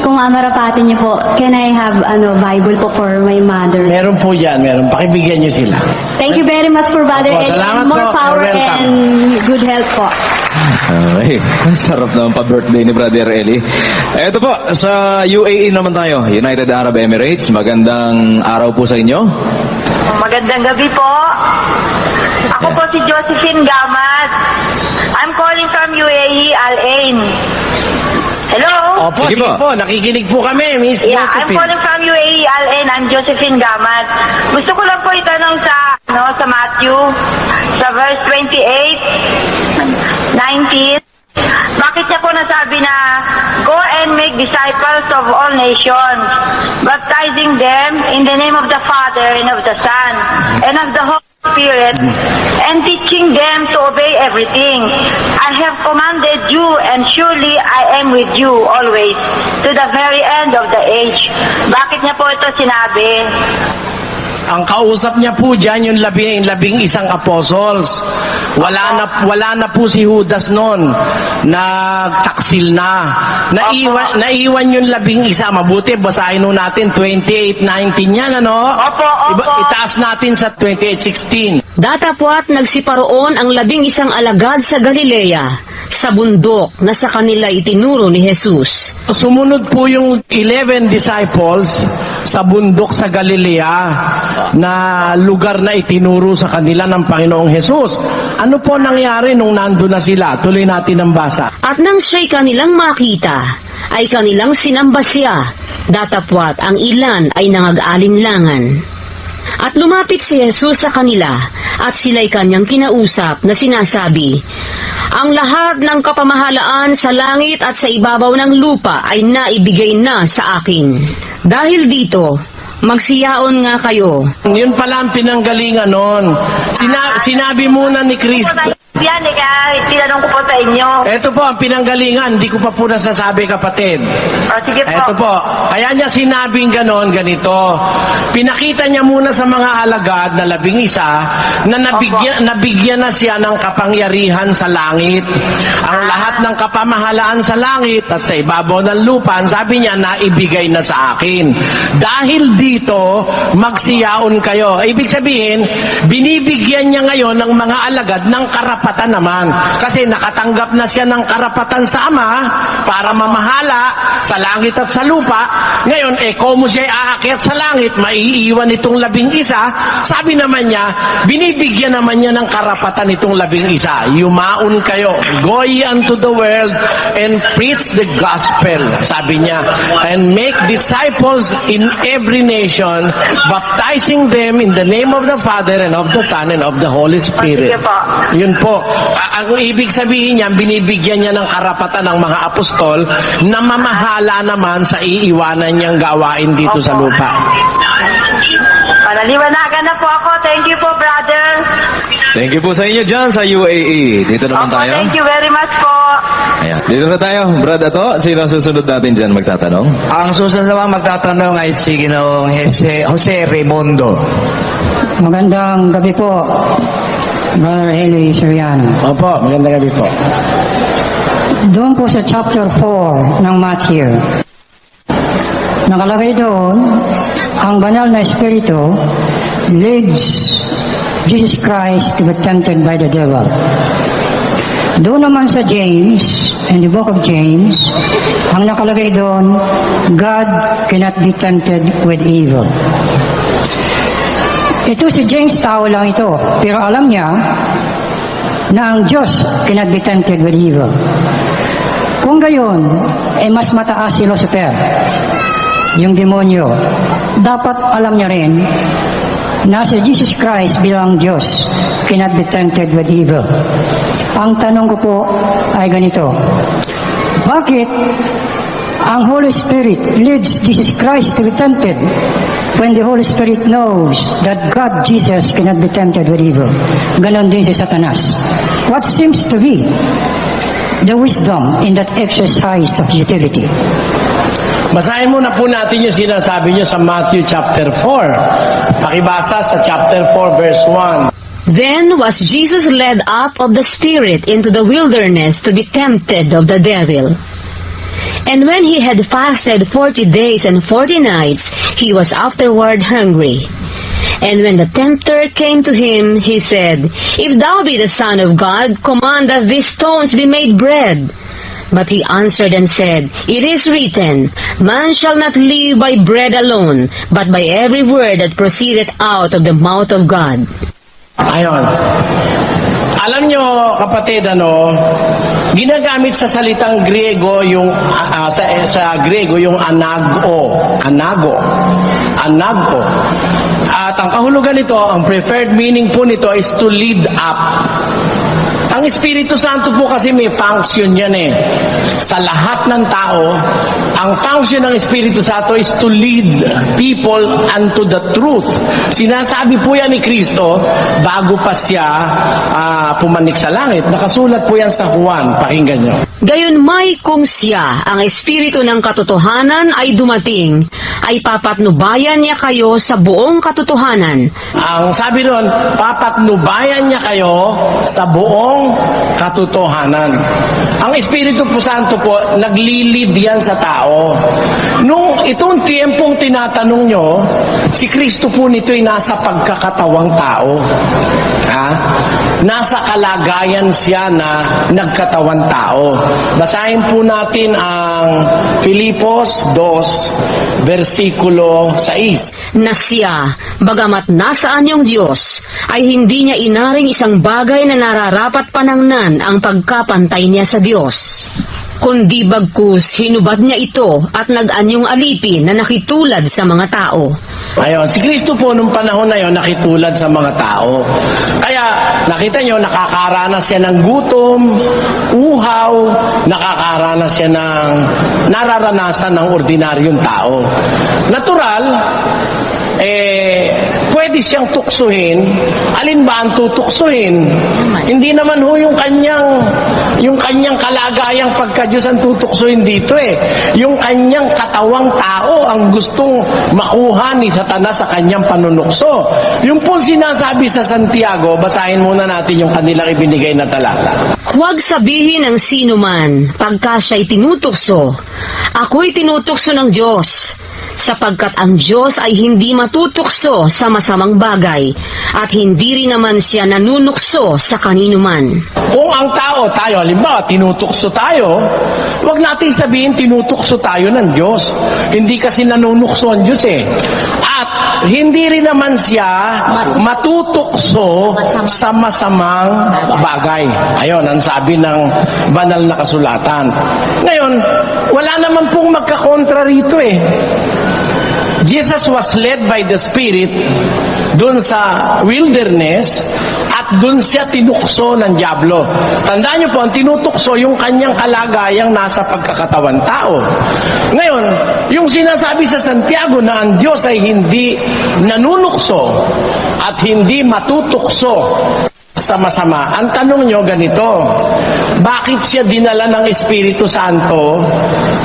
Kung amarapatin niyo po, can I have Bible po for my mother? Meron po yan, meron. Pakibigyan niyo sila. Thank you very much for Brother Opo, Eli. salamat More po. power You're welcome. and good health po. Ay, sarap naman pa-birthday ni Brother Eli. Eto po, sa UAE naman tayo, United Arab Emirates. Magandang araw po sa inyo. Magandang gabi po. Ako po si Josephine Gamad. I'm calling from UAE, Al Ain. Hello? Opo, Sige sige po. po, nakikinig po kami, Miss Yeah, I'm Josephine. calling from UAE, Al Ain. I'm Josephine Gamad. Gusto ko lang po itanong sa Matthew, sa verse 28, 19. Bakit niya po nasabi na, go and make disciples of all nations, baptizing them in the name of the Father and of the Son and of the Holy Spirit, and teaching them to obey everything I have commanded you, and surely I am with you always to the very end of the age. Bakit niya po ito sinabi? Ang kausap niya po dyan yung labing isang apostles. Wala na po si Judas noon. Nagtaksil na. Naiwan yung 11. Mabuti, basahin nun natin 28:19 yan, ano? Opo. Itaas natin sa 28:16. Datapwat nagsiparoon ang 11 alagad sa Galilea, sa bundok na sa kanila itinuro ni Jesus. Sumunod po yung 11 disciples sa bundok sa Galilea na lugar na itinuro sa kanila ng Panginoong Hesus. Ano po nangyari nung nandun na sila? Tuloy natin ang basa. At nang siya'y kanilang makita, ay kanilang sinamba siya, datapwat ang ilan ay nangag-alinlangan. At lumapit si Jesus sa kanila, at sila'y kanyang kinausap na sinasabi, ang lahat ng kapamahalaan sa langit at sa ibabaw ng lupa ay naibigay na sa akin. Dahil dito, magsiyaon nga kayo. Yun pala ang pinanggalingan nun. Sinabi muna ni Kristo. Yan, tinanong ko po sa inyo. Ito po ang pinanggalingan, hindi ko pa po nasasabi, kapatid. Sige po. Ito po, kaya niya sinabing ganon, ganito. Pinakita niya muna sa mga alagad na 11 na nabigyan na siya ng kapangyarihan sa langit. Ang lahat ng kapamahalaan sa langit at sa ibabaw ng lupa, sabi niya, naibigay na sa akin. Dahil dito, magsiyaon kayo. Ibig sabihin, binibigyan niya ngayon ng mga alagad ng karapatan naman. Kasi nakatanggap na siya ng karapatan sa Ama para mamahala sa langit at sa lupa. Ngayon, kung siya aakyat sa langit, maiiwan itong 11. Sabi naman niya, binibigyan naman niya ng karapatan itong 11. Yumaon kayo. Go ye unto the world and preach the gospel. Sabi niya, and make disciples in every nation, baptizing them in the name of the Father and of the Son and of the Holy Spirit. Sige po. Yun po. Ang ibig sabihin niya, binibigyan niya ng karapatan ng mga apostol na mamahala naman sa iiwanan niyang gawain dito sa lupa. Panaliwanagan na po ako. Thank you po, brother. Thank you po sa inyo dyan sa UAE. Dito naman tayo. Thank you very much po. Ayan. Dito na tayo. Brad Ato, sino ang susunod natin dyan magtatanong? Ang susunod naman magtatanong ay si Ginoong Jose Raimundo. Magandang gabi po, Brother Eli Soriano. Opo, magandang gabi po. Doon po sa chapter 4 ng Matthew, nakalagay doon, ang banal na espiritu leads Jesus Christ to be tempted by the devil. Doon naman sa James, in the book of James, ang nakalagay doon, God cannot be tempted with evil. Ito si James, tao lang ito, pero alam niya na ang Diyos cannot be tempted with evil. Kung gayon, mas mataas si Lucifer, yung demonyo. Dapat alam niya rin na si Jesus Christ bilang Diyos cannot be tempted with evil. Ang tanong ko po ay ganito, bakit ang Holy Spirit leads Jesus Christ to be tempted when the Holy Spirit knows that God, Jesus, cannot be tempted with evil? Ganon din si Satanas. What seems to be the wisdom in that exercise of utility? Basahin muna po natin yung sinasabi niyo sa Matthew chapter 4. Pakibasa sa chapter 4 verse 1. Then was Jesus led up of the Spirit into the wilderness to be tempted of the devil. And when he had fasted 40 days and 40 nights, he was afterward hungry. And when the tempter came to him, he said, If thou be the Son of God, command that these stones be made bread. But he answered and said, It is written, Man shall not live by bread alone, but by every word that proceedeth out of the mouth of God. Ayon. Alam nyo, kapatid, ginagamit sa salitang Griego yung sa Griego yung anago. At ang kahulugan nito, ang preferred meaning po nito is to lead up. Ang Espiritu Santo po kasi may function yan sa lahat ng tao. Ang function ng Espiritu Santo is to lead people unto the truth. Sinasabi po yan ni Kristo bago pa siya pumanik sa langit. Nakasulat po yan sa Juan. Pakinggan nyo. Gayunmay kung siya, ang Espiritu ng katotohanan ay dumating, ay papatnubayan niya kayo sa buong katotohanan. Ang sabi doon, papatnubayan niya kayo sa buong katotohanan. Ang Espiritu po Santo po, naglilid yan sa tao. Nung itong tiyempong tinatanong nyo, si Kristo po nito'y nasa pagkakatawang tao. Nasa kalagayan siya na nagkatawang tao. Basahin po natin ang Filipos 2, versikulo 6. Na siya, bagamat nasaan yung Diyos, ay hindi niya inaring isang bagay na nararapat panangnan ang pagkapantay niya sa Diyos. Kundi bagkus, hinubad niya ito at nag-anyong alipin na nakitulad sa mga tao. Ayon, si Kristo po nung panahon na yon nakitulad sa mga tao. Kaya nakita nyo, nakakaranas siya ng gutom, uhaw, nakakaranas siya ng nararanasan ng ordinaryong tao. Natural, pwede siyang tuksuhin. Alin ba ang tutuksuhin? Hindi naman ho yung kanyang kalagayang pagka-Diyos ang tutuksuhin dito Yung kanyang katawang tao ang gustong makuha ni Satanas sa kanyang panunukso. Yung po sinasabi sa Santiago, basahin muna natin yung kanilang ibinigay na talata. Huwag sabihin ng sino man, pagka siya'y tinutukso, ako'y tinutukso ng Diyos. Sapagkat ang Diyos ay hindi matutukso sa masamang bagay at hindi rin naman siya nanunukso sa kanino man. Kung ang tao, tayo, halimbawa, tinutukso tayo, wag natin sabihin tinutukso tayo ng Diyos. Hindi kasi nanunukso ang Diyos At hindi rin naman siya matutukso sa masamang bagay. Ayon, ang sabi ng banal na kasulatan. Ngayon, wala naman pong magkakontra rito Jesus was led by the Spirit dun sa wilderness at dun siya tinukso ng dyablo. Tandaan niyo po, ang tinutukso yung kanyang kalagayang nasa pagkakatawan tao. Ngayon, yung sinasabi sa Santiago na ang Diyos ay hindi nanunukso at hindi matutukso sa masama. Ang tanong nyo ganito, bakit siya dinala ng Espiritu Santo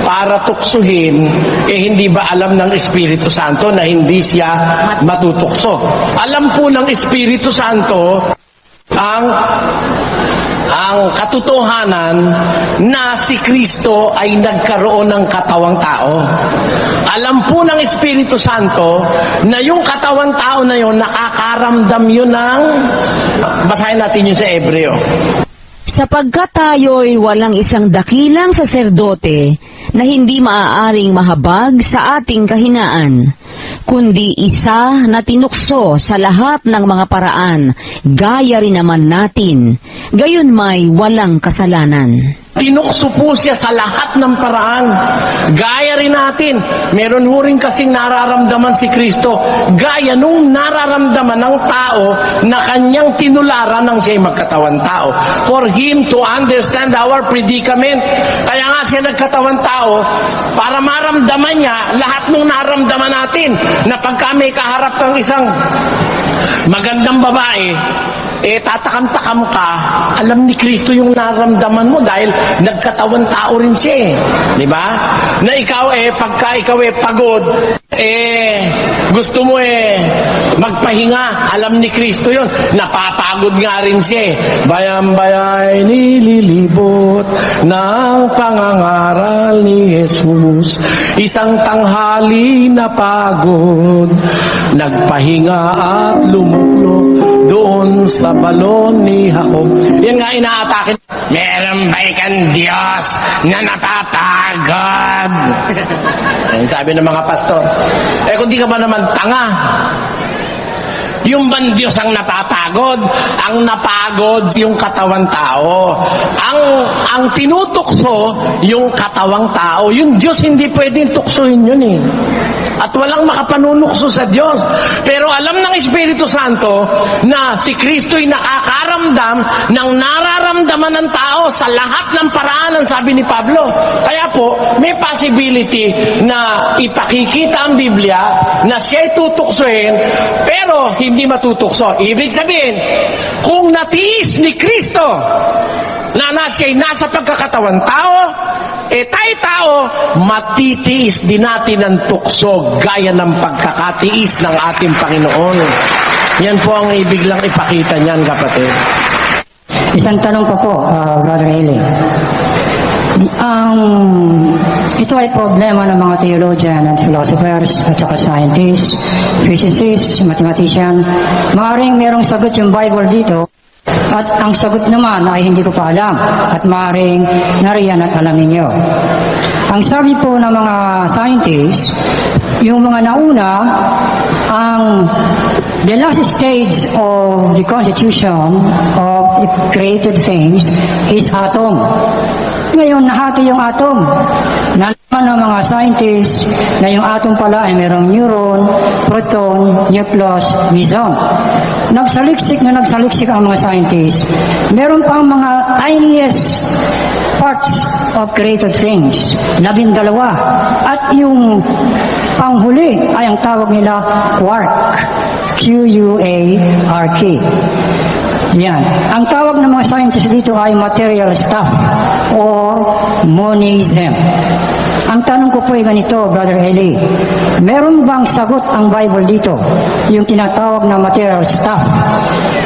para tuksuhin, hindi ba alam ng Espiritu Santo na hindi siya matutukso? Alam po ng Espiritu Santo ang katotohanan na si Kristo ay nagkaroon ng katawang tao. Alam po ng Espiritu Santo na yung katawang tao na yun, nakakaramdam yun ng... Basahin natin yun sa Hebreo. Sapagkat tayo'y walang isang dakilang saserdote na hindi maaaring mahabag sa ating kahinaan, kundi isa na tinukso sa lahat ng mga paraan, gaya rin naman natin, gayon may walang kasalanan. Tinukso po siya sa lahat ng paraan. Gaya rin natin. Meron ho rin kasing nararamdaman si Kristo. Gaya nung nararamdaman ng tao na kanyang tinularan ng siya'y magkatawan tao. For Him to understand our predicament. Kaya nga siya nagkatawan tao para maramdaman niya lahat nung naramdaman natin na pagka may kaharap ng isang magandang babae, tatakam-takam ka, alam ni Kristo yung naramdaman mo dahil nagkatawan tao rin siya di ba? Na ikaw pagka ikaw pagod, gusto mo magpahinga, alam ni Kristo yun, napapagod nga rin siya bayang-bayay nililibot ng pangangaral ni Jesus, isang tanghali na pagod, nagpahinga at lumulok doon sa balon ni Jacob. Yan nga inaatake. Meron ba'y kang Diyos na napapagod? Yan sabi ng mga pastor. Kung di ka ba naman tanga? yung bang Diyos ang napapagod? Ang napagod yung katawang tao. Ang tinutukso yung katawang tao. Yung Diyos hindi pwedeng tuksohin yun eh. At walang makapanunukso sa Diyos. Pero alam ng Espiritu Santo na si Kristo'y nakakaramdam ng nararamdaman ng tao sa lahat ng paraan, ang sabi ni Pablo. Kaya po, may possibility na ipakikita ang Biblia na siya'y tutuksohin, pero hindi matutukso. Ibig sabihin, kung natiis ni Kristo na siya'y nasa pagkakatawan tao, tayo tao, matitiis din natin ang tukso gaya ng pagkakatiis ng ating Panginoon. Yan po ang ibig lang ipakita niyan, kapatid. Isang tanong pa po, Brother Eli. Ito ay problema ng mga theologian and philosophers at saka scientists, physicists, mathematician. Maaaring merong sagot yung Bible dito at ang sagot naman ay hindi ko pa alam at maaaring nariyan at alam ninyo. Ang sabi po ng mga scientists, yung mga nauna, the last stage of the constitution of the created things is atom. Ngayon, nahati yung atom. Nalaman ng mga scientists na yung atom pala ay merong neuron, proton, nucleus, meson. Nagsaliksik ang mga scientists. Meron pang mga tiniest parts of created things, 12. At yung panghuli ay ang tawag nila quark. Q-U-A-R-K. Yan. Ang tawag ng mga scientists dito ay material stuff or monism. Ang tanong ko po ay ganito, Brother Eli. Meron bang sagot ang Bible dito? Yung tinatawag na material stuff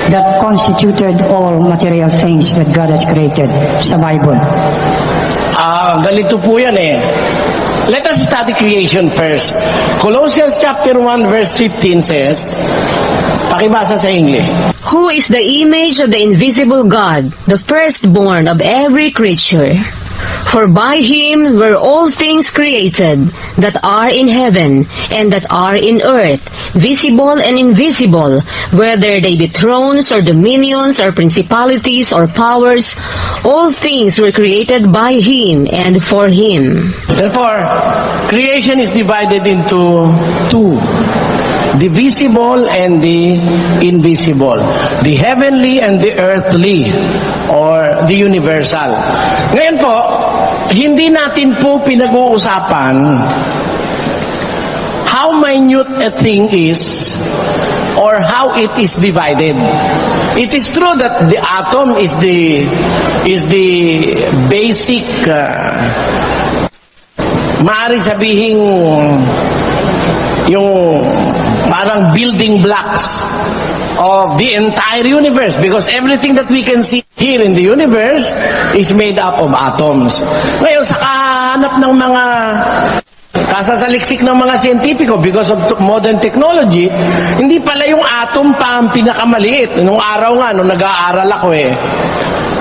that constituted all material things that God has created sa Bible. Ganito po yan eh. Let us study creation first. Colossians chapter 1 verse 15 says, pakibasa sa English. Who is the image of the invisible God, the firstborn of every creature? For by him were all things created, that are in heaven and that are in earth, visible and invisible, whether they be thrones or dominions or principalities or powers, all things were created by him and for him. Therefore, creation is divided into two. The visible and the invisible. The heavenly and the earthly, or the universal. Ngayon po, hindi natin po pinag-uusapan how minute a thing is or how it is divided. It is true that the atom is the basic maaari sabihin yung parang building blocks of the entire universe, because everything that we can see here in the universe is made up of atoms. Ngayon, sa kahanap ng mga kasasaliksik ng mga siyentipiko because of modern technology, hindi pala yung atom pa ang pinakamaliit. Nung araw nga, nung nag-aaral ako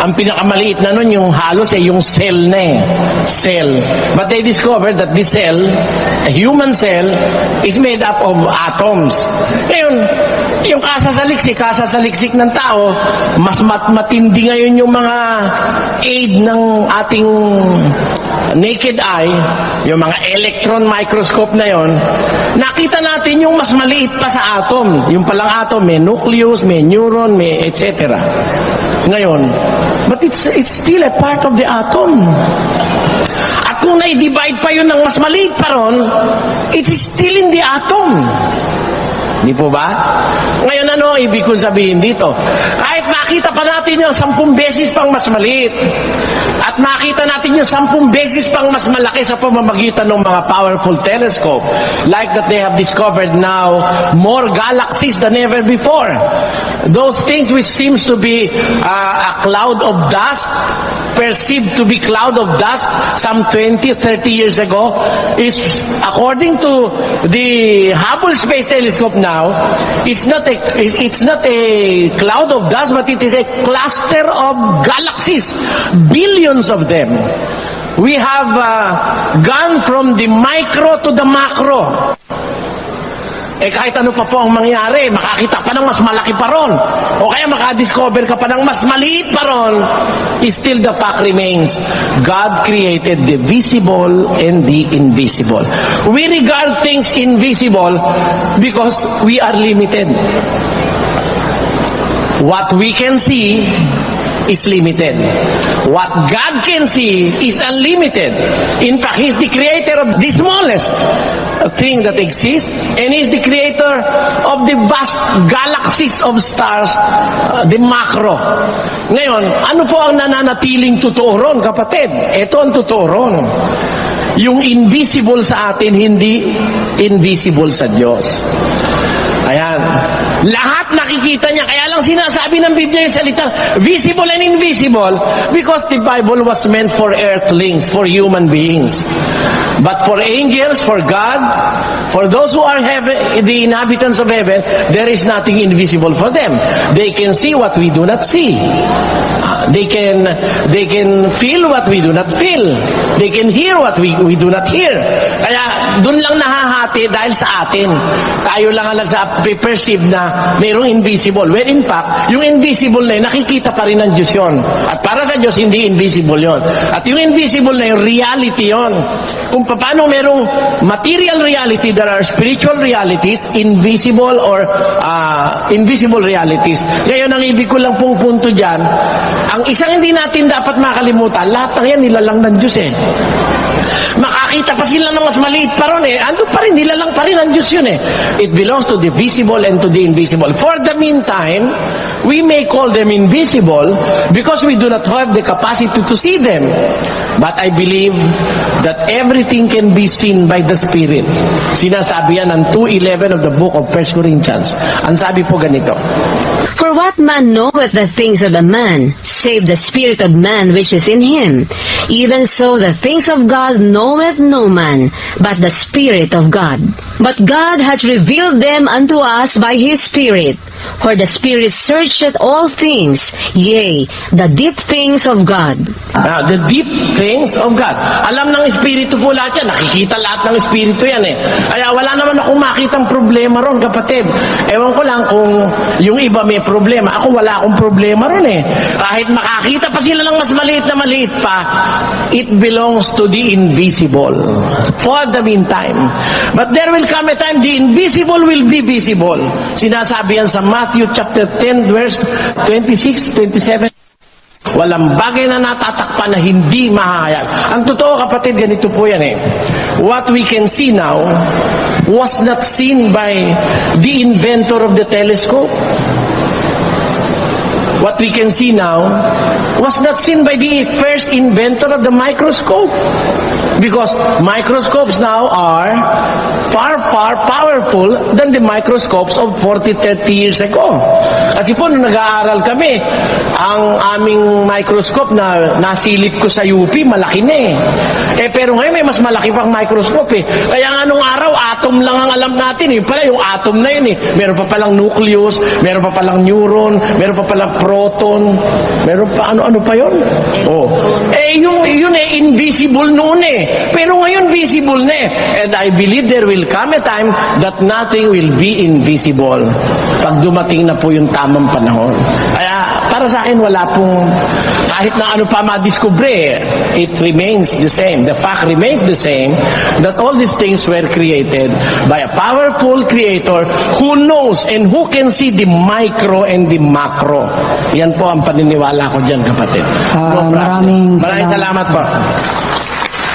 ang pinakamaliit na nun yung halos yung cell na cell. But they discovered that this cell, a human cell, is made up of atoms. Ngayon, yung kasasaliksik ng tao, mas matindi ngayon yung mga aid ng ating naked eye, yung mga electron microscope na yon, nakita natin yung mas maliit pa sa atom. Yung palang atom, may nucleus, may neuron, may etc. Ngayon, but it's still a part of the atom. At kung na-divide pa yun ng mas maliit pa ron, it is still in the atom. Di po ba? Ngayon, ano ibig kong sabihin dito? Kahit makita pa natin yung 10 beses pang mas maliit, at makita natin yung 10 beses pang mas malaki sa pamamagitan ng mga powerful telescope, like that they have discovered now more galaxies than ever before. Those things which seems to be a cloud of dust, perceived to be cloud of dust some 20, 30 years ago, is, according to the Hubble Space Telescope now, it's not a cloud of dust, but it is a cluster of galaxies, billions of them. We have gone from the micro to the macro. kahit ano pa po ang mangyari, makakita pa ng mas malaki pa ron, o kaya makadiscover ka pa ng mas maliit pa ron, still the fact remains, God created the visible and the invisible. We regard things invisible because we are limited. What we can see is limited. What God can see is unlimited. In fact, He's the creator of the smallest thing that exists, and He's the creator of the vast galaxies of stars, the macro. Ngayon, ano po ang nananatiling totoo ron, kapatid? Ito ang totoo ron. Yung invisible sa atin, hindi invisible sa Diyos. Ayan. Lahat nakikita niya. Kaya lang sinasabi ng Biblia yung salita, visible and invisible, because the Bible was meant for earthlings, for human beings. But for angels, for God, for those who are heaven, the inhabitants of heaven, there is nothing invisible for them. They can see what we do not see. They can feel what we do not feel. They can hear what we do not hear. Kaya dun lang nahahati dahil sa atin. Tayo lang ang nagsa-perceive na mayroong invisible. When in fact, yung invisible na yun, nakikita pa rin ng Diyos yun. At para sa Diyos, hindi invisible yun. At yung invisible na yun, reality yun. Kung paano merong material reality, there are spiritual realities, invisible or invisible realities. Ngayon, ang ibig ko lang pong punto dyan, ang isang hindi natin dapat makalimutan, lahat ng yan nilalang ng Diyos eh. Makakita pa sila ng mas maliit pa ron eh. Ando pa rin, nilalang pa rin ng Diyos yun eh. It belongs to the visible and to the invisible. For the meantime, we may call them invisible because we do not have the capacity to see them. But I believe that everything can be seen by the Spirit. Sinasabi yan ng 2:11 of the book of 1 Corinthians. Ang sabi po ganito, For what man knoweth the things of a man, save the spirit of man which is in him? Even so the things of God knoweth no man, but the Spirit of God. But God hath revealed them unto us by his Spirit. For the Spirit searcheth all things, yea, the deep things of God. The deep things of God. Alam ng Espiritu po lahat yan. Nakikita lahat ng Espiritu yan eh. Kaya wala naman akong makitang problema ron, kapatid. Ewan ko lang kung yung iba may problema. Ako wala akong problema ron eh. Kahit makakita pa sila ng mas maliit pa, it belongs to the invisible. For the meantime. But there will come a time the invisible will be visible. Sinasabi yan sa Matthew chapter 10 verse 26, 27. Walang bagay na natatakpan na hindi mahayag. Ang totoo, kapatid, ganito po yan eh. What we can see now was not seen by the inventor of the telescope. What we can see now was not seen by the first inventor of the microscope. Because microscopes now are far, far powerful than the microscopes of 40, 30 years ago. Kasi po, nung nag-aaral kami, ang aming microscope na nasilip ko sa UP, malaki na eh. Pero ngayon may mas malaki pang microscope eh. Kaya nga nung araw, atom lang ang alam natin eh. Pala yung atom na yun eh. Meron pa palang nucleus, meron pa palang neuron, meron pa palang proton, meron pa ano-ano pa yun. Oh. Yun eh, invisible noon eh. Pero ngayon visible na eh. And I believe there will come a time that nothing will be invisible. Pag dumating na po yung tamang panahon. Kaya para sa akin wala pong kahit na ano pa madiskubre, it remains the same. The fact remains the same that all these things were created by a powerful creator who knows and who can see the micro and the macro. Yan po ang paniniwala ko dyan, kapatid. Maraming salamat po.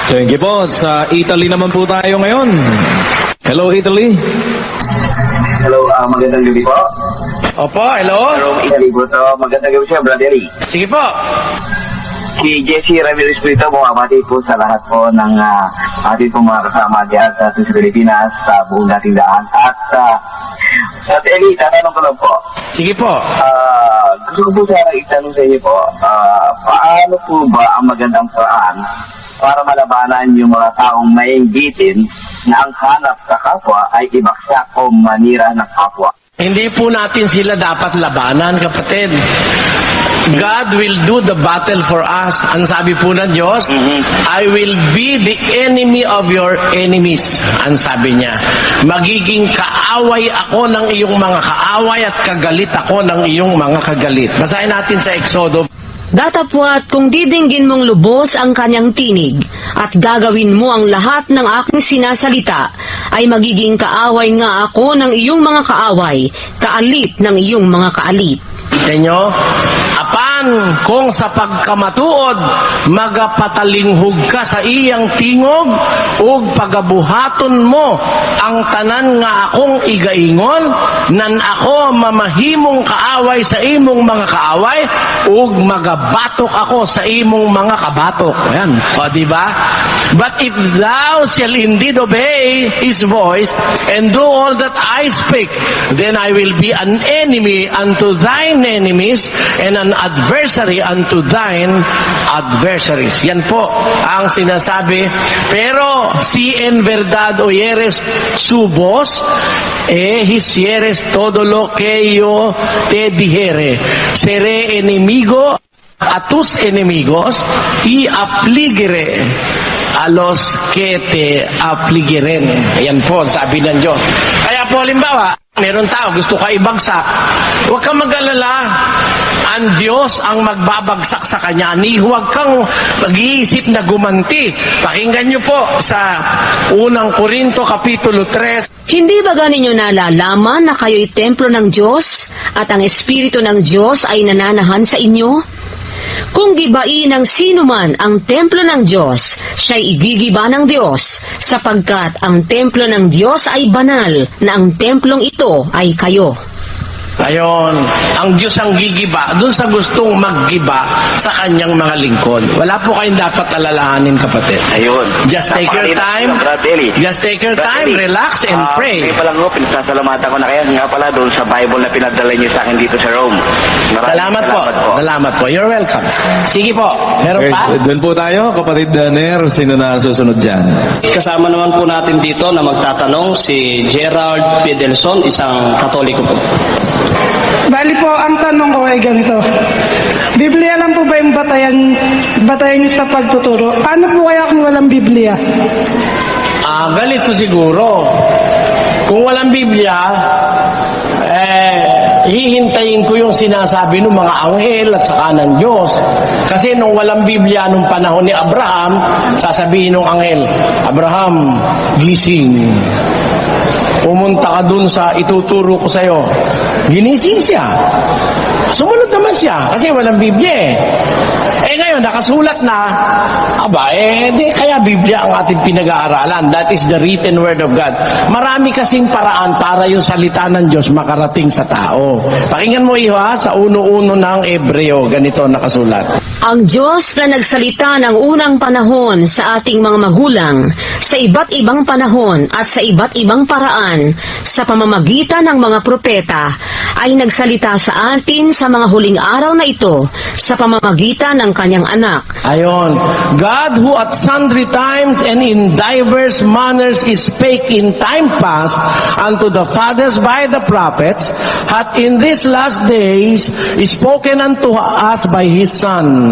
Thank you po. Sa Italy naman po tayo ngayon. Hello, Italy. Hello, magandang gabi po. Opo, hello. From Italy po to. Magandang gabi siya, Brother Eli. Sige po. Si Jesse Ramirez po ito, bumabati po sa lahat po ng ating po mga kasama diyan sa Pilipinas, sa buong dating daan. At Brother Eli, tatanong ko lang po. Sige po. Gusto ko po sana itanong sa inyo po, paano po ba ang magandang paraan para malabanan yung mga taong mainggitin na ang hanap sa kapwa ay ibaksak o manira ng kapwa? Hindi po natin sila dapat labanan, kapatid. God will do the battle for us. Ang sabi po ng Diyos, I will be the enemy of your enemies. Ang sabi niya, magiging kaaway ako ng iyong mga kaaway at kagalit ako ng iyong mga kagalit. Basahin natin sa Exodo. Datapwat kung didinggin mong lubos ang kanyang tinig at gagawin mo ang lahat ng aking sinasalita, ay magiging kaaway nga ako ng iyong mga kaaway, kaalit ng iyong mga kaalit. Kita nyo? Apan kung sa pagkamatuod magapatalinghog ka sa iyang tingog ug pagabuhaton mo ang tanan nga akong igaingon nan ako mamahimong kaaway sa imong mga kaaway ug magabatok ako sa imong mga kabatok. Ayan. O diba? But if thou shall indeed obey his voice and do all that I speak, then I will be an enemy unto thine enemies and an adversary unto thine adversaries. Yan po ang sinasabi. Pero si en verdad oyeres subos, hicieres todo lo que yo te dijere. Seré enemigo a tus enemigos y afligere a los que te afligiren. Ayan po, sabi ng Diyos. Kaya po, halimbawa, meron tao, gusto ka ibagsak. Huwag kang mag-alala. Ang Diyos ang magbabagsak sa kanya. Huwag kang mag-iisip na gumanti. Pakinggan niyo po sa unang Korinto, Kapitulo 3. Hindi ba ninyo nalalaman na kayo'y templo ng Diyos at ang Espiritu ng Diyos ay nananahan sa inyo? Kung gibain ng sino man ang templo ng Diyos, siya'y igigiba ng Diyos, sapagkat ang templo ng Diyos ay banal, na ang templong ito ay kayo. Ayon, ang Diyos ang gigiba dun sa gustong maggiba sa kanyang mga lingkod. Wala po kayong dapat alalahanin, kapatid. Ayun. Just take your time. Just take your time, relax and pray. Kaya pala ko, pinasasalamatan ko na kayo. Nga pala doon sa Bible na pinadala niyo sa akin dito sa Rome. Salamat po. Salamat po. You're welcome. Sige po. Meron pa? Doon po tayo, kapatid Ner. Sino na susunod dyan? Kasama naman po natin dito na magtatanong si Gerald Pedelson, isang Katoliko po. Bali po, ang tanong ko ay ganito. Biblia lang po ba yung batayan niyo sa pagtuturo? Paano po kaya kung walang Biblia? Ganito siguro. Kung walang Biblia, hihintayin ko yung sinasabi ng mga anghel at saka ng Diyos. Kasi nung walang Biblia, nung panahon ni Abraham, sasabihin ng anghel, Abraham, gising. Pumunta ka dun sa ituturo ko sa'yo. Ginising siya. Sumunod naman siya kasi walang Biblia ngayon, nakasulat na, di kaya Biblia ang ating pinag-aaralan. That is the written word of God. Marami kasing paraan para yung salita ng Diyos makarating sa tao. Pakinggan mo iha sa uno-uno ng Ebreo. Ganito nakasulat. Ang Diyos na nagsalita ng unang panahon sa ating mga magulang, sa iba't ibang panahon at sa iba't ibang paraan, sa pamamagitan ng mga propeta, ay nagsalita sa atin sa mga huling araw na ito, sa pamamagitan ng kanyang anak. Ayon, God who at sundry times and in diverse manners spake in time past unto the fathers by the prophets, hath in these last days spoken unto us by His Son.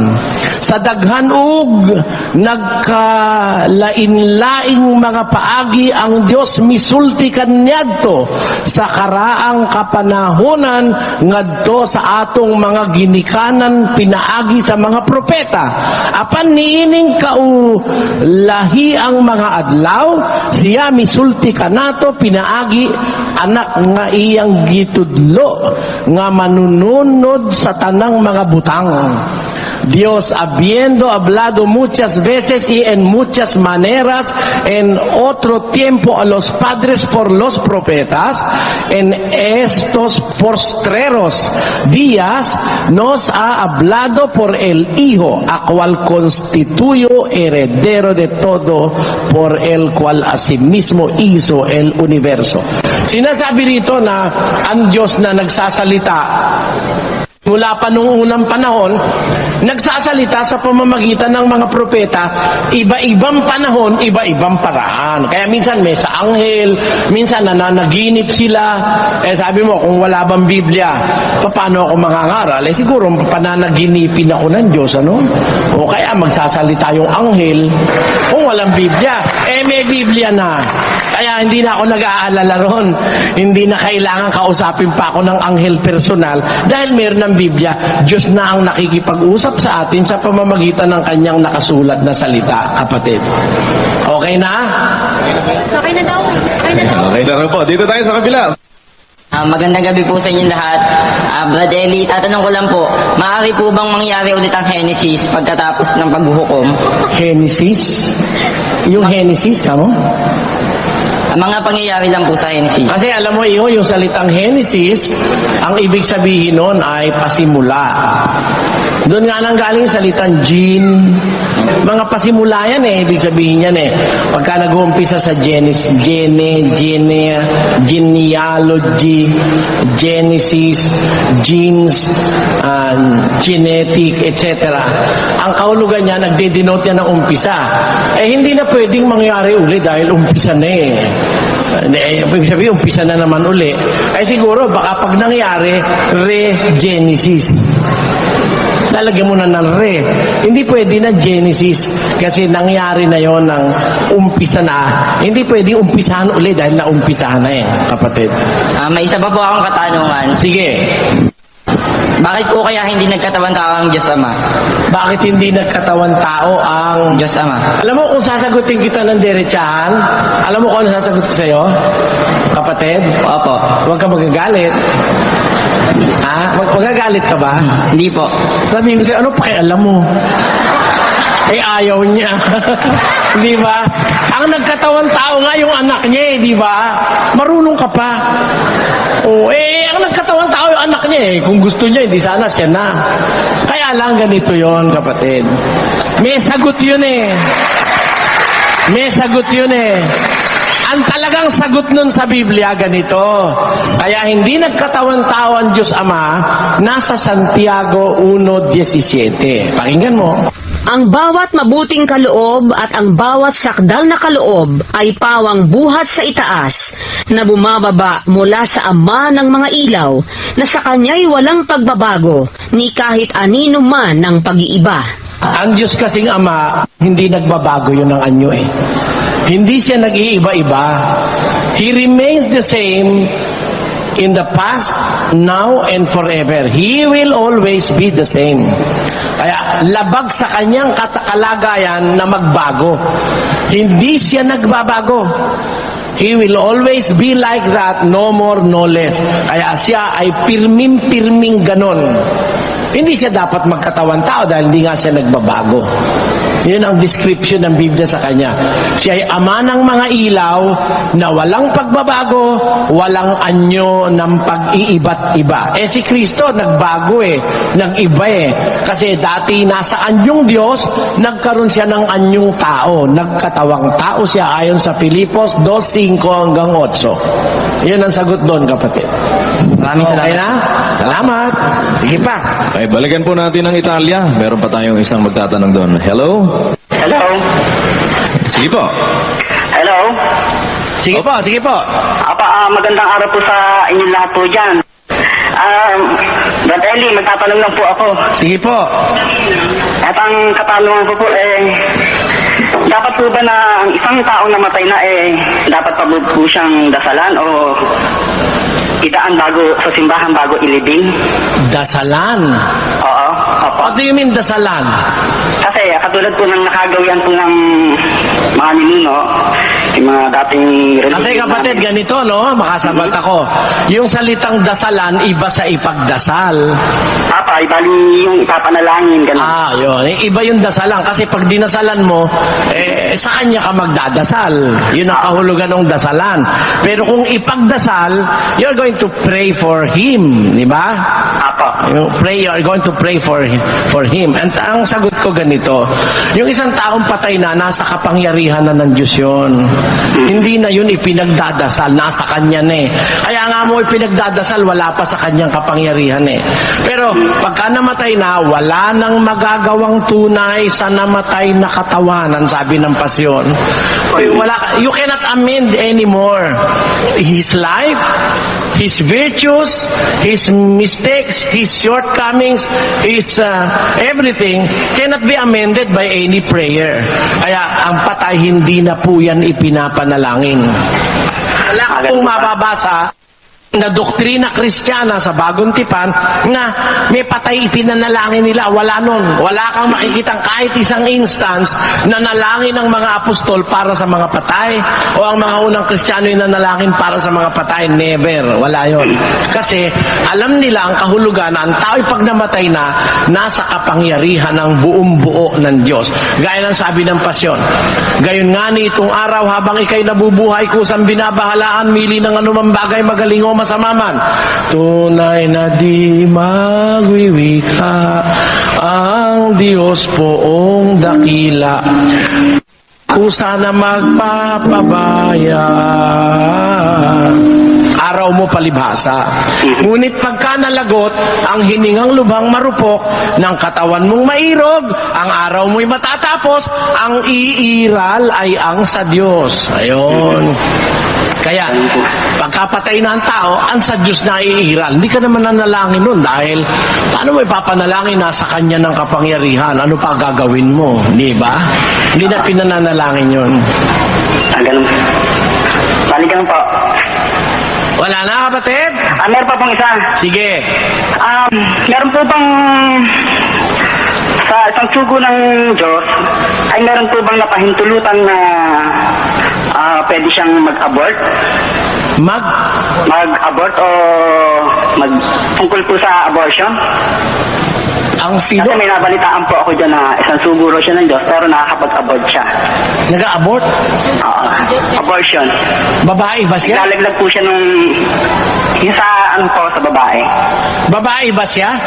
Sa daghan ug nagkalain-laing mga paagi ang Dios misulti kaniadto sa karaang kapanahonan ngadto sa atong mga ginikanan pinaagi sa mga propeta. Apan niining kaulahi ang mga adlaw, siya misulti kanato pinaagi anak nga iyang gitudlo nga manununod sa tanang mga butang. Dios, habiendo hablado muchas veces y en muchas maneras en otro tiempo a los padres por los profetas, en estos postreros días nos ha hablado por el Hijo, a cual constituyó heredero de todo, por el cual asimismo hizo el universo. Sinasabi rito na ang Diyos na nagsasalita Mula pa nung unang panahon, nagsasalita sa pamamagitan ng mga propeta, iba-ibang panahon, iba-ibang paraan. Kaya minsan may sa anghel, minsan nananaginip sila. Sabi mo, kung wala bang Biblia, paano ako mangangaral? Siguro pananaginipin ako ng Diyos, ano? O kaya magsasalita yung anghel kung walang Biblia. May Biblia na. Kaya hindi na ako nag-aalala ron. Hindi na kailangan kausapin pa ako ng anghel personal dahil meron ng Biblia. Diyos na ang nakikipag-usap sa atin sa pamamagitan ng kanyang nakasulat na salita, kapatid. Okay na? Okay na daw. Okay na rin po. Dito tayo sa kabila. Magandang gabi po sa inyong lahat. Brad Eli, tatanong ko lang po, maaari po bang mangyari ulit ang Genesis pagkatapos ng paghuhukom? Genesis? Yung Genesis, kamo? Mga pangyayari lang po sa Genesis. Kasi alam mo yung salitang Genesis, ang ibig sabihin nun ay pasimula. Doon nga nang galing salitang gene. Mga pasimula yan ibig sabihin yan Pagka nag-uumpisa sa genealogy, Genesis, genes, genetic, etc. Ang kahulugan niya, nagde-denote niya ng umpisa. Hindi na pwedeng mangyari uli dahil umpisa na ibig sabihin, umpisa na naman uli. Siguro, baka pag nangyari, re-Genesis. Lalagyan mo na ng re. Hindi pwede na Genesis kasi nangyari na yon ng umpisa na. Hindi pwede umpisahan uli dahil naumpisahan na kapatid. May isa pa po akong katanungan. Sige. Bakit po kaya hindi nagkatawan tao ang Diyos Ama? Bakit hindi nagkatawan tao ang Diyos Ama? Alam mo kung sasagutin kita ng diretsahan, alam mo kung ano sasagot ko sa'yo? Kapatid? Opo. Huwag ka magagalit. Magagalit ka ba? Hindi po. Sabihin ko sa'yo, ano pakialam mo? Ayaw niya. Di ba? Ang nagkatawan tao nga yung anak niya di ba? Marunong ka pa. Ang nagkatawan tao yung anak niya Kung gusto niya, hindi sana siya na. Kaya lang ganito yon kapatid. May sagot yun May sagot yun Ang talagang sagot nun sa Biblia, ganito. Kaya hindi nagkatawan tao ang Diyos Ama, nasa Santiago 1:17. Pakinggan mo. Ang bawat mabuting kaloob at ang bawat sakdal na kaloob ay pawang buhat sa itaas, na bumababa mula sa Ama ng mga ilaw, na sa Kanya'y walang pagbabago, ni kahit anino man ng pag-iiba. Ang Diyos kasing Ama, hindi nagbabago yun ang anyo Hindi siya nag-iiba-iba. He remains the same in the past, now, and forever. He will always be the same. Kaya labag sa kanyang kalagayan na magbago. Hindi siya nagbabago. He will always be like that, no more, no less. Kaya siya ay pirming-pirming ganon. Hindi siya dapat magkatawan tao dahil hindi nga siya nagbabago. Yun ang description ng Biblia sa kanya. Siya ay Ama ng mga ilaw na walang pagbabago, walang anyo ng pag-iiba't iba. Si Kristo nagbago nag-iba Kasi dati nasa anyong Diyos, nagkaroon siya ng anyong tao. Nagkatawang tao siya ayon sa Filipos 2:5 hanggang 8. Yun ang sagot doon, kapatid. Maraming salamat. Okay na? Salamat. Sige pa. Okay, balikan po natin ng Italia. Meron pa tayong isang magtatanong doon. Hello? Hello? Sige po. Hello? Sige po, sige po. Magandang araw po sa inyong lahat po dyan. Brad Eli, magtatanong lang po ako. Sige po. At ang katanungan ko po dapat po ba na ang isang taong namatay na dapat pa po siyang dasalan o idaan bago sa simbahan bago ilibing? Dasalan? Oo. What do you mean dasalan? Kasi katulad po ng nakagawian po ng mga ninuno, yung mga dating Kasi kapatid, ganito, makasabat ako. Yung salitang dasalan, iba sa ipagdasal. Ibali yung ipapanalangin, ganun. Yun. Iba yung dasalan. Kasi pag dinasalan mo, sa kanya ka magdadasal. Yun ang kahulugan ng dasalan. Pero kung ipagdasal, you're going to pray for him. Di ba? You're going to pray for him. And ang sagot ko ganito, yung isang taong patay na, nasa kapangyarihan na ng Diyos yun. Hindi na yun ipinagdadasal, nasa kanya na eh. Kaya nga mo ipinagdadasal, wala pa sa kanyang kapangyarihan eh. Pero pagka namatay na, wala nang magagawang tunay sa namatay na katawan, ang sabi ng pasyon. You cannot amend anymore. His life, his virtues, his mistakes, his shortcomings, his everything cannot be amended by any prayer. Kaya ang patay hindi na po yan ipinapanalangin. Wala ka pong mababasa na doktrina kristyana sa Bagong Tipan na may patay ipinanalangin nila. Wala nun. Wala kang makikitang kahit isang instance na nalangin ng mga apostol para sa mga patay o ang mga unang kristyano yung nanalangin para sa mga patay. Never. Wala yon. Kasi alam nila ang kahulugan na ang tao'y pag namatay na, nasa kapangyarihan ng buong buo ng Diyos. Gaya ng sabi ng pasyon. Gayon nga ni itong araw habang ikay nabubuhay kusang binabahalaan mili ng anumang bagay magaling o masama man. Tunay na di magwiwika ang Diyos poong dakila. Kung sana magpapabaya araw mo palibhasa. Ngunit pagka nalagot ang hiningang lubhang marupok ng katawan mong mairog, ang araw mo'y matatapos, ang iiral ay ang sa Diyos. Ayun. Kaya, pagkapatay na ang tao, ang sa Diyos na iiral. Hindi ka naman nanalangin nun dahil paano mo ipapanalangin nasa kanya ng kapangyarihan? Ano pa gagawin mo? Di ba? Hindi na pinananalangin yun. Ganun. Balik ganun po. Wala na, kapatid? Meron pa pong isa. Sige. Meron po bang sa isang sugo ng Diyos ay meron po bang napahintulutan na pwede siyang mag-abort? Mag-abort o tungkol po sa abortion? Ang sino? Kasi may nabalitaan po ako dyan na isang sugo raw siya ng Diyos pero nakakapag-abort siya. Nag-abort? Oo. Abortion. Babae ba siya? Naglalaglag po siya yung sa sa babae. Babae ba siya?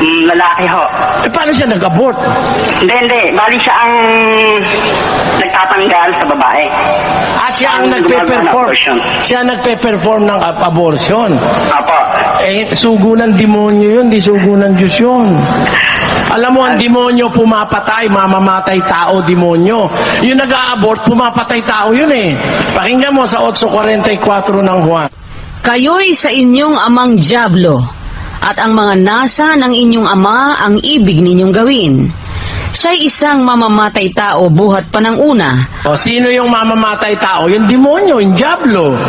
Lalaki ho. Paano siya nag-abort? Hindi. Bali siya ang nagtatanggal sa babae. Siya ang nagpe-perform. Siya nagpe-perform ng abortion. Apo. Sugo ng demonyo yun, di sugo ng Diyos yun. Alam mo, ang demonyo pumapatay, mamamatay tao, demonyo. Yung nag-a-abort, pumapatay tao yun eh. Pakinggan mo sa 8:44 ng Juan. Kayo'y sa inyong amang dyablo, at ang mga nasa ng inyong ama ang ibig ninyong gawin. Siya'y isang mamamatay tao buhat pa ng una. O sino yung mamamatay tao? Yung demonyo, yung diablo.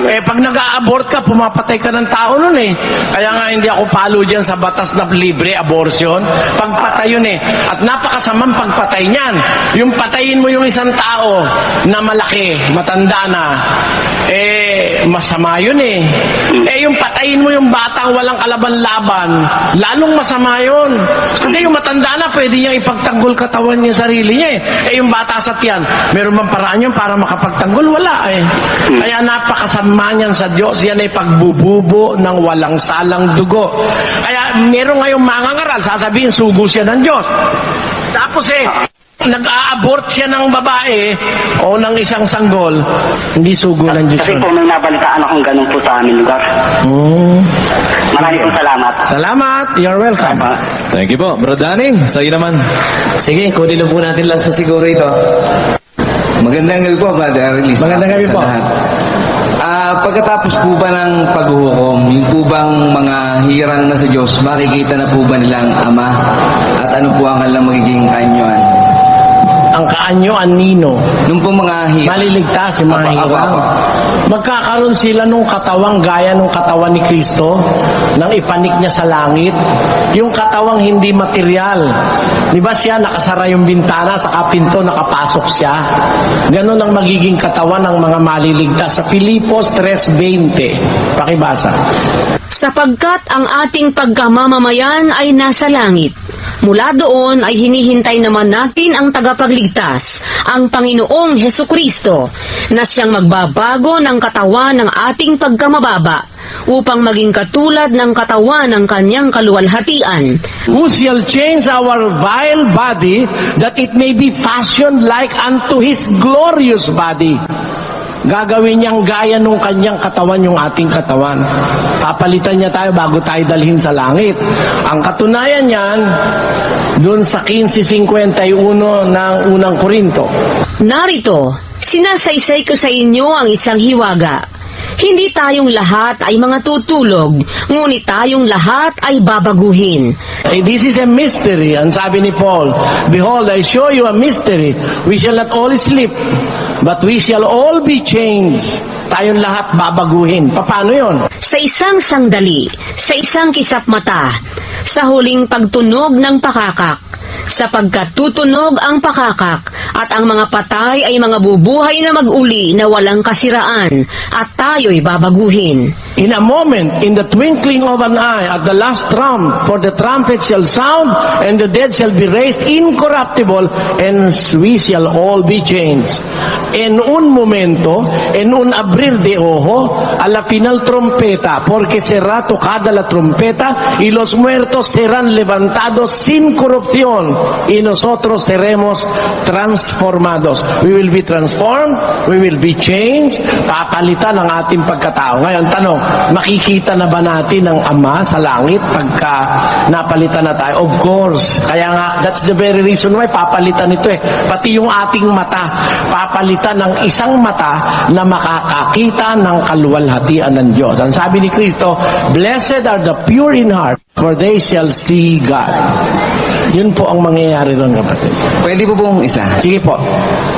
Pag nag-a-abort ka, pumapatay ka ng tao nun eh. Kaya nga hindi ako palo dyan sa batas na libre abortion. Pagpatay yun eh. At napakasamang pagpatay niyan. Yung patayin mo yung isang tao na malaki, matanda na, masama yun eh. Yung patayin mo yung batang walang kalaban-laban, lalong masama yun. Kasi yung matanda na, pwede niyang ipagtanggol katawan niya sarili niya eh. Yung bata sa tiyan, meron bang paraan yun para makapagtanggol? Wala eh. Kaya napakasama niyan sa Diyos. Yan ay pagbububo ng walang salang dugo. Kaya meron ngayong mangangaral, sasabihin, sugo siya ng Diyos. Tapos nag-a-abort siya ng babae o ng isang sanggol, hindi sugo ng Diyos. Kasi po may nabalitaan akong ganun po sa amin lugar. Maraming po salamat. Salamat. You're welcome. Thank you po. Bro Danny, sa'yo naman. Sige, kunin na po natin last na siguro ito. Magandang gabi po, Brother Elise. Magandang gabi po. Pagkatapos po ba ng paghuhukom, yung po bang mga hirang na sa Diyos, makikita na po ba nilang Ama? At ano po ang kanilang magiging kaanyuan? Ang kaanyuan nino? Nung po mga hirang. Maliligtas yung mga hirang. Magkakaroon sila nung katawang gaya nung katawan ni Kristo, nang ipanik niya sa langit. Yung katawang hindi material. Di ba siya nakasara yung bintana, sa kapinto nakapasok siya. Ganon ang magiging katawan ng mga maliligtas. Sa Filipos 3:20. Pakibasa. Sapagkat ang ating pagkamamamayan ay nasa langit. Mula doon ay hinihintay naman natin ang tagapagligtas, ang Panginoong Hesukristo, na siyang magbabago ng katawan ng ating pagkamababa, upang maging katulad ng katawan ng kanyang kaluwalhatian. Who shall change our vile body, that it may be fashioned like unto His glorious body. Gagawin niyang gaya nung kanyang katawan yung ating katawan. Papalitan niya tayo bago tayo dalhin sa langit. Ang katunayan niyan, dun sa 15:51 ng unang Korinto. Narito, sinasaysay ko sa inyo ang isang hiwaga. Hindi tayong lahat ay mga tutulog, ngunit tayong lahat ay babaguhin. This is a mystery. Ang sabi ni Paul, "Behold, I show you a mystery. We shall not all sleep, but we shall all be changed." Tayong lahat babaguhin. Paano yon? Sa isang sandali, sa isang kisap mata, sa huling pagtunog ng pakakak, sapagkat tutunog ang pakakak at ang mga patay ay mga bubuhay na mag-uli na walang kasiraan at tayo'y babaguhin. In a moment, in the twinkling of an eye, at the last trump, for the trumpet shall sound, and the dead shall be raised incorruptible, and we shall all be changed. En un momento, en un abrir de ojo, alla final trompeta, porque será tocada la trompeta, y los muertos serán levantados sin corrupción, y nosotros seremos transformados. We will be transformed, we will be changed, papalitan ang ating pagkatao. Ngayon, tanong, makikita na ba natin ang Ama sa langit pagka napalitan na tayo? Of course. Kaya nga, that's the very reason why papalitan ito eh. Pati yung ating mata, papalitan ng isang mata na makakakita ng kaluwalhatian ng Diyos. Ang sabi ni Kristo, "Blessed are the pure in heart, for they shall see God." Yun po ang mangyayari ron, kapatid. Pwede po pong isa? Sige po.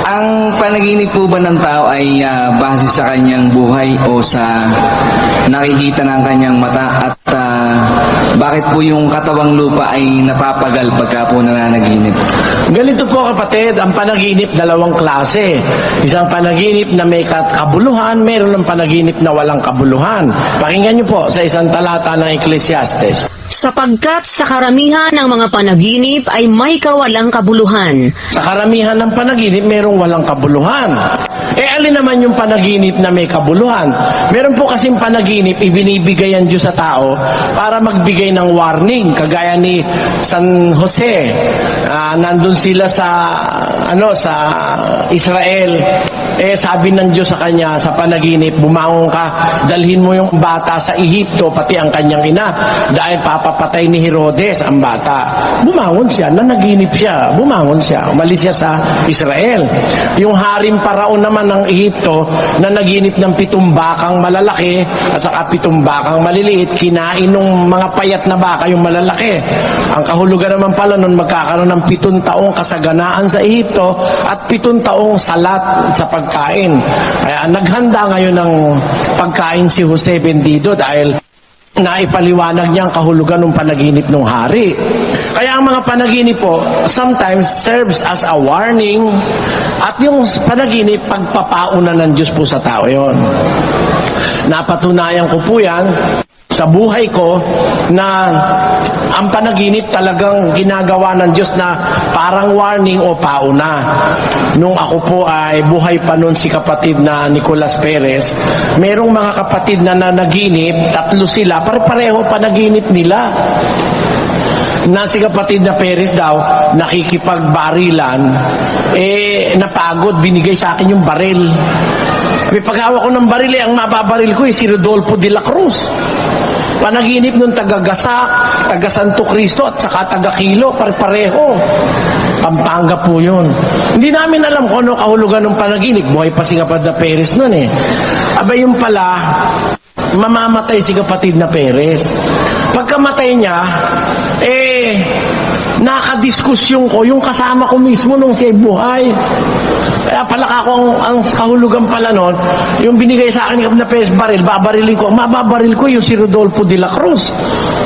Ang panaginip po ba ng tao ay base sa kanyang buhay o sa nakikita ng kanyang mata? At bakit po yung katawang lupa ay napapagal pagka po nananaginip? Ganito po, kapatid, ang panaginip dalawang klase. Isang panaginip na may kabuluhan, meron ng panaginip na walang kabuluhan. Pakinggan niyo po sa isang talata ng Ecclesiastes. Sapagkat sa karamihan ng mga panaginip ay may kawalang kabuluhan. Sa karamihan ng panaginip, merong walang kabuluhan. Alin naman yung panaginip na may kabuluhan? Meron po kasing panaginip, ibinibigay ang Diyos sa tao para magbigay ng warning. Kagaya ni San Jose, nandun sila sa Israel. Sabi ng Diyos sa kanya sa panaginip, bumangon ka, dalhin mo yung bata sa Ehipto, pati ang kanyang ina, dahil papapatay ni Herodes ang bata. Bumangon siya, nanaginip siya, bumangon siya, umalis siya sa Israel. Yung haring Paraon naman ng Ehipto, na naginip ng 7 bakang malalaki at saka 7 bakang maliliit, kinain ng mga payat na baka yung malalaki. Ang kahulugan naman pala nun, magkakaroon ng 7 taong kasaganaan sa Ehipto at 7 taong salat sa pagkain. Kaya naghanda ngayon ng pagkain si Jose Bendido dahil naipaliwanag niya ang kahulugan ng panaginip ng hari. Kaya ang mga panaginip po sometimes serves as a warning, at yung panaginip pagpapauna ng Diyos po sa tao yon. Napatunayan ko po yan sa buhay ko na ang panaginip talagang ginagawa ng Diyos na parang warning o pauna. Nung ako po ay buhay pa noon si kapatid na Nicolas Perez, merong mga kapatid na nanaginip, 3 sila, pare-pareho panaginip nila. Na si kapatid na Perez daw, nakikipagbarilan, napagod, binigay sa akin yung baril. May paghawak ko ng baril, ang mababaril ko si Rodolfo de la Cruz. Panaginip nung taga-Gasak, taga-Santo Cristo at saka taga-Kilo, pare-pareho. Pampanga po yun. Hindi namin alam kung ano kahulugan ng panaginip. Buhay pa si kapatid na Perez nun eh. Aba yung pala, mamamatay si kapatid na Perez. Pagkamatay niya, nakadiskusyon ko yung kasama ko mismo nung siya'y buhay. Kaya pala ang kahulugan pala nun, yung binigay sa akin na Perez baril, babarilin ko. Mababaril ko yung si Rodolfo de la Cruz.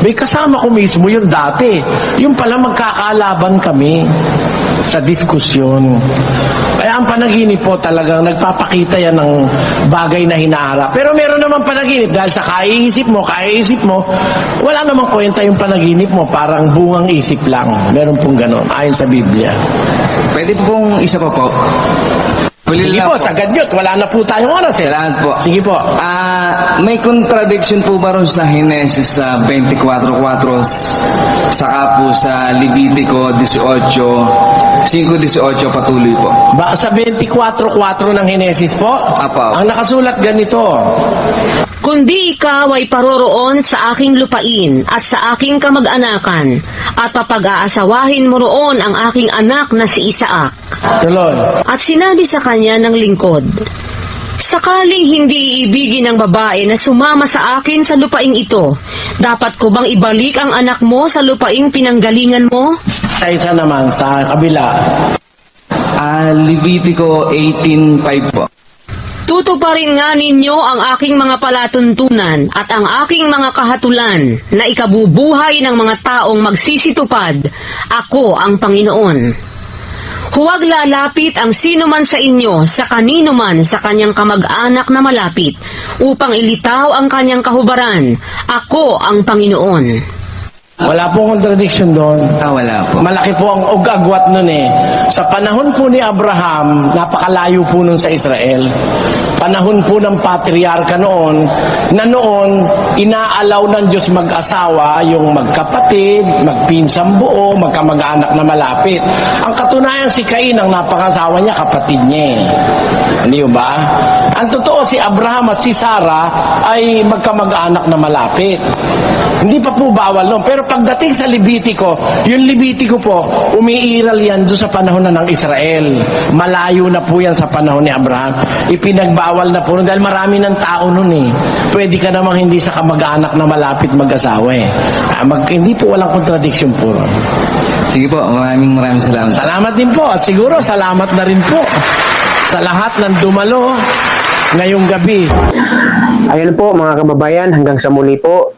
May kasama ko mismo yun dati. Yung pala magkakalaban kami sa diskusyon. Kaya ang panaginip po talagang nagpapakita yan ng bagay na hinaharap. Pero meron naman panaginip dahil sa kaiisip mo, wala namang kwenta yung panaginip mo, parang bungang isip lang. Meron pong ganon, ayon sa Biblia. Pwede po pong isa pa po. Sige po, sagad yun. Wala na po tayong oras eh. Salamat po. Sige po. May contradiction po ba ron sa Genesis 24:4 saka po sa Levitico 18 5:18 patuloy po. Ba, sa 24:4 ng Henesis po, Apo. ang nakasulat ganito, Kundi ikaw ay paroroon sa aking lupain at sa aking kamag-anakan, at papag-aasawahin mo roon ang aking anak na si Isaac. tuloy, At sinabi sa kanya ng lingkod, Sakaling hindi iibigin ng babae na sumama sa akin sa lupaing ito, dapat ko bang ibalik ang anak mo sa lupaing pinanggalingan mo? sa isa naman, sa kabila. Levitico 18:5 po. Tutuparin nga ninyo ang aking mga palatuntunan at ang aking mga kahatulan na ikabubuhay ng mga taong magsisitupad. Ako ang Panginoon. Huwag lalapit ang sino man sa inyo sa kanino man sa kanyang kamag-anak na malapit upang ilitaw ang kanyang kahubaran. Ako ang Panginoon. Wala pong contradiction doon. Wala po. Malaki po ang ug-agwat nun eh. Sa panahon po ni Abraham, napakalayo po nun sa Israel. Panahon po ng patriarka noon, na noon, inaalaw ng Diyos mag-asawa, yung magkapatid, magpinsang buo, magkamag-anak na malapit. Ang katunayan si Cain, ang napakasawa niya, kapatid niya eh. Hindi ba? Ang totoo, si Abraham at si Sarah ay magkamag-anak na malapit. Hindi pa po bawal nun. Pero pagdating sa Levitico, yung Levitico po, umiiral yan doon sa panahon na ng Israel. Malayo na po yan sa panahon ni Abraham. Ipinagbawal na po nun dahil marami ng tao nun eh. Pwede ka namang hindi sa kamag-anak na malapit mag-asawa eh. Hindi po walang contradiction po. Sige po, maraming salamat. Salamat din po at siguro salamat na rin po sa lahat ng dumalo ngayong gabi. Ayan po mga kababayan, hanggang sa muli po.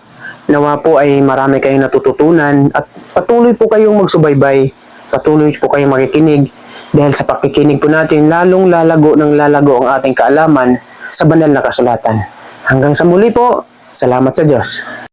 Nawa po ay marami kayong natututunan at patuloy po kayong magsubaybay, patuloy po kayong makikinig dahil sa pakikinig po natin lalong lalago ang ating kaalaman sa banal na kasulatan. Hanggang sa muli po, salamat sa Diyos.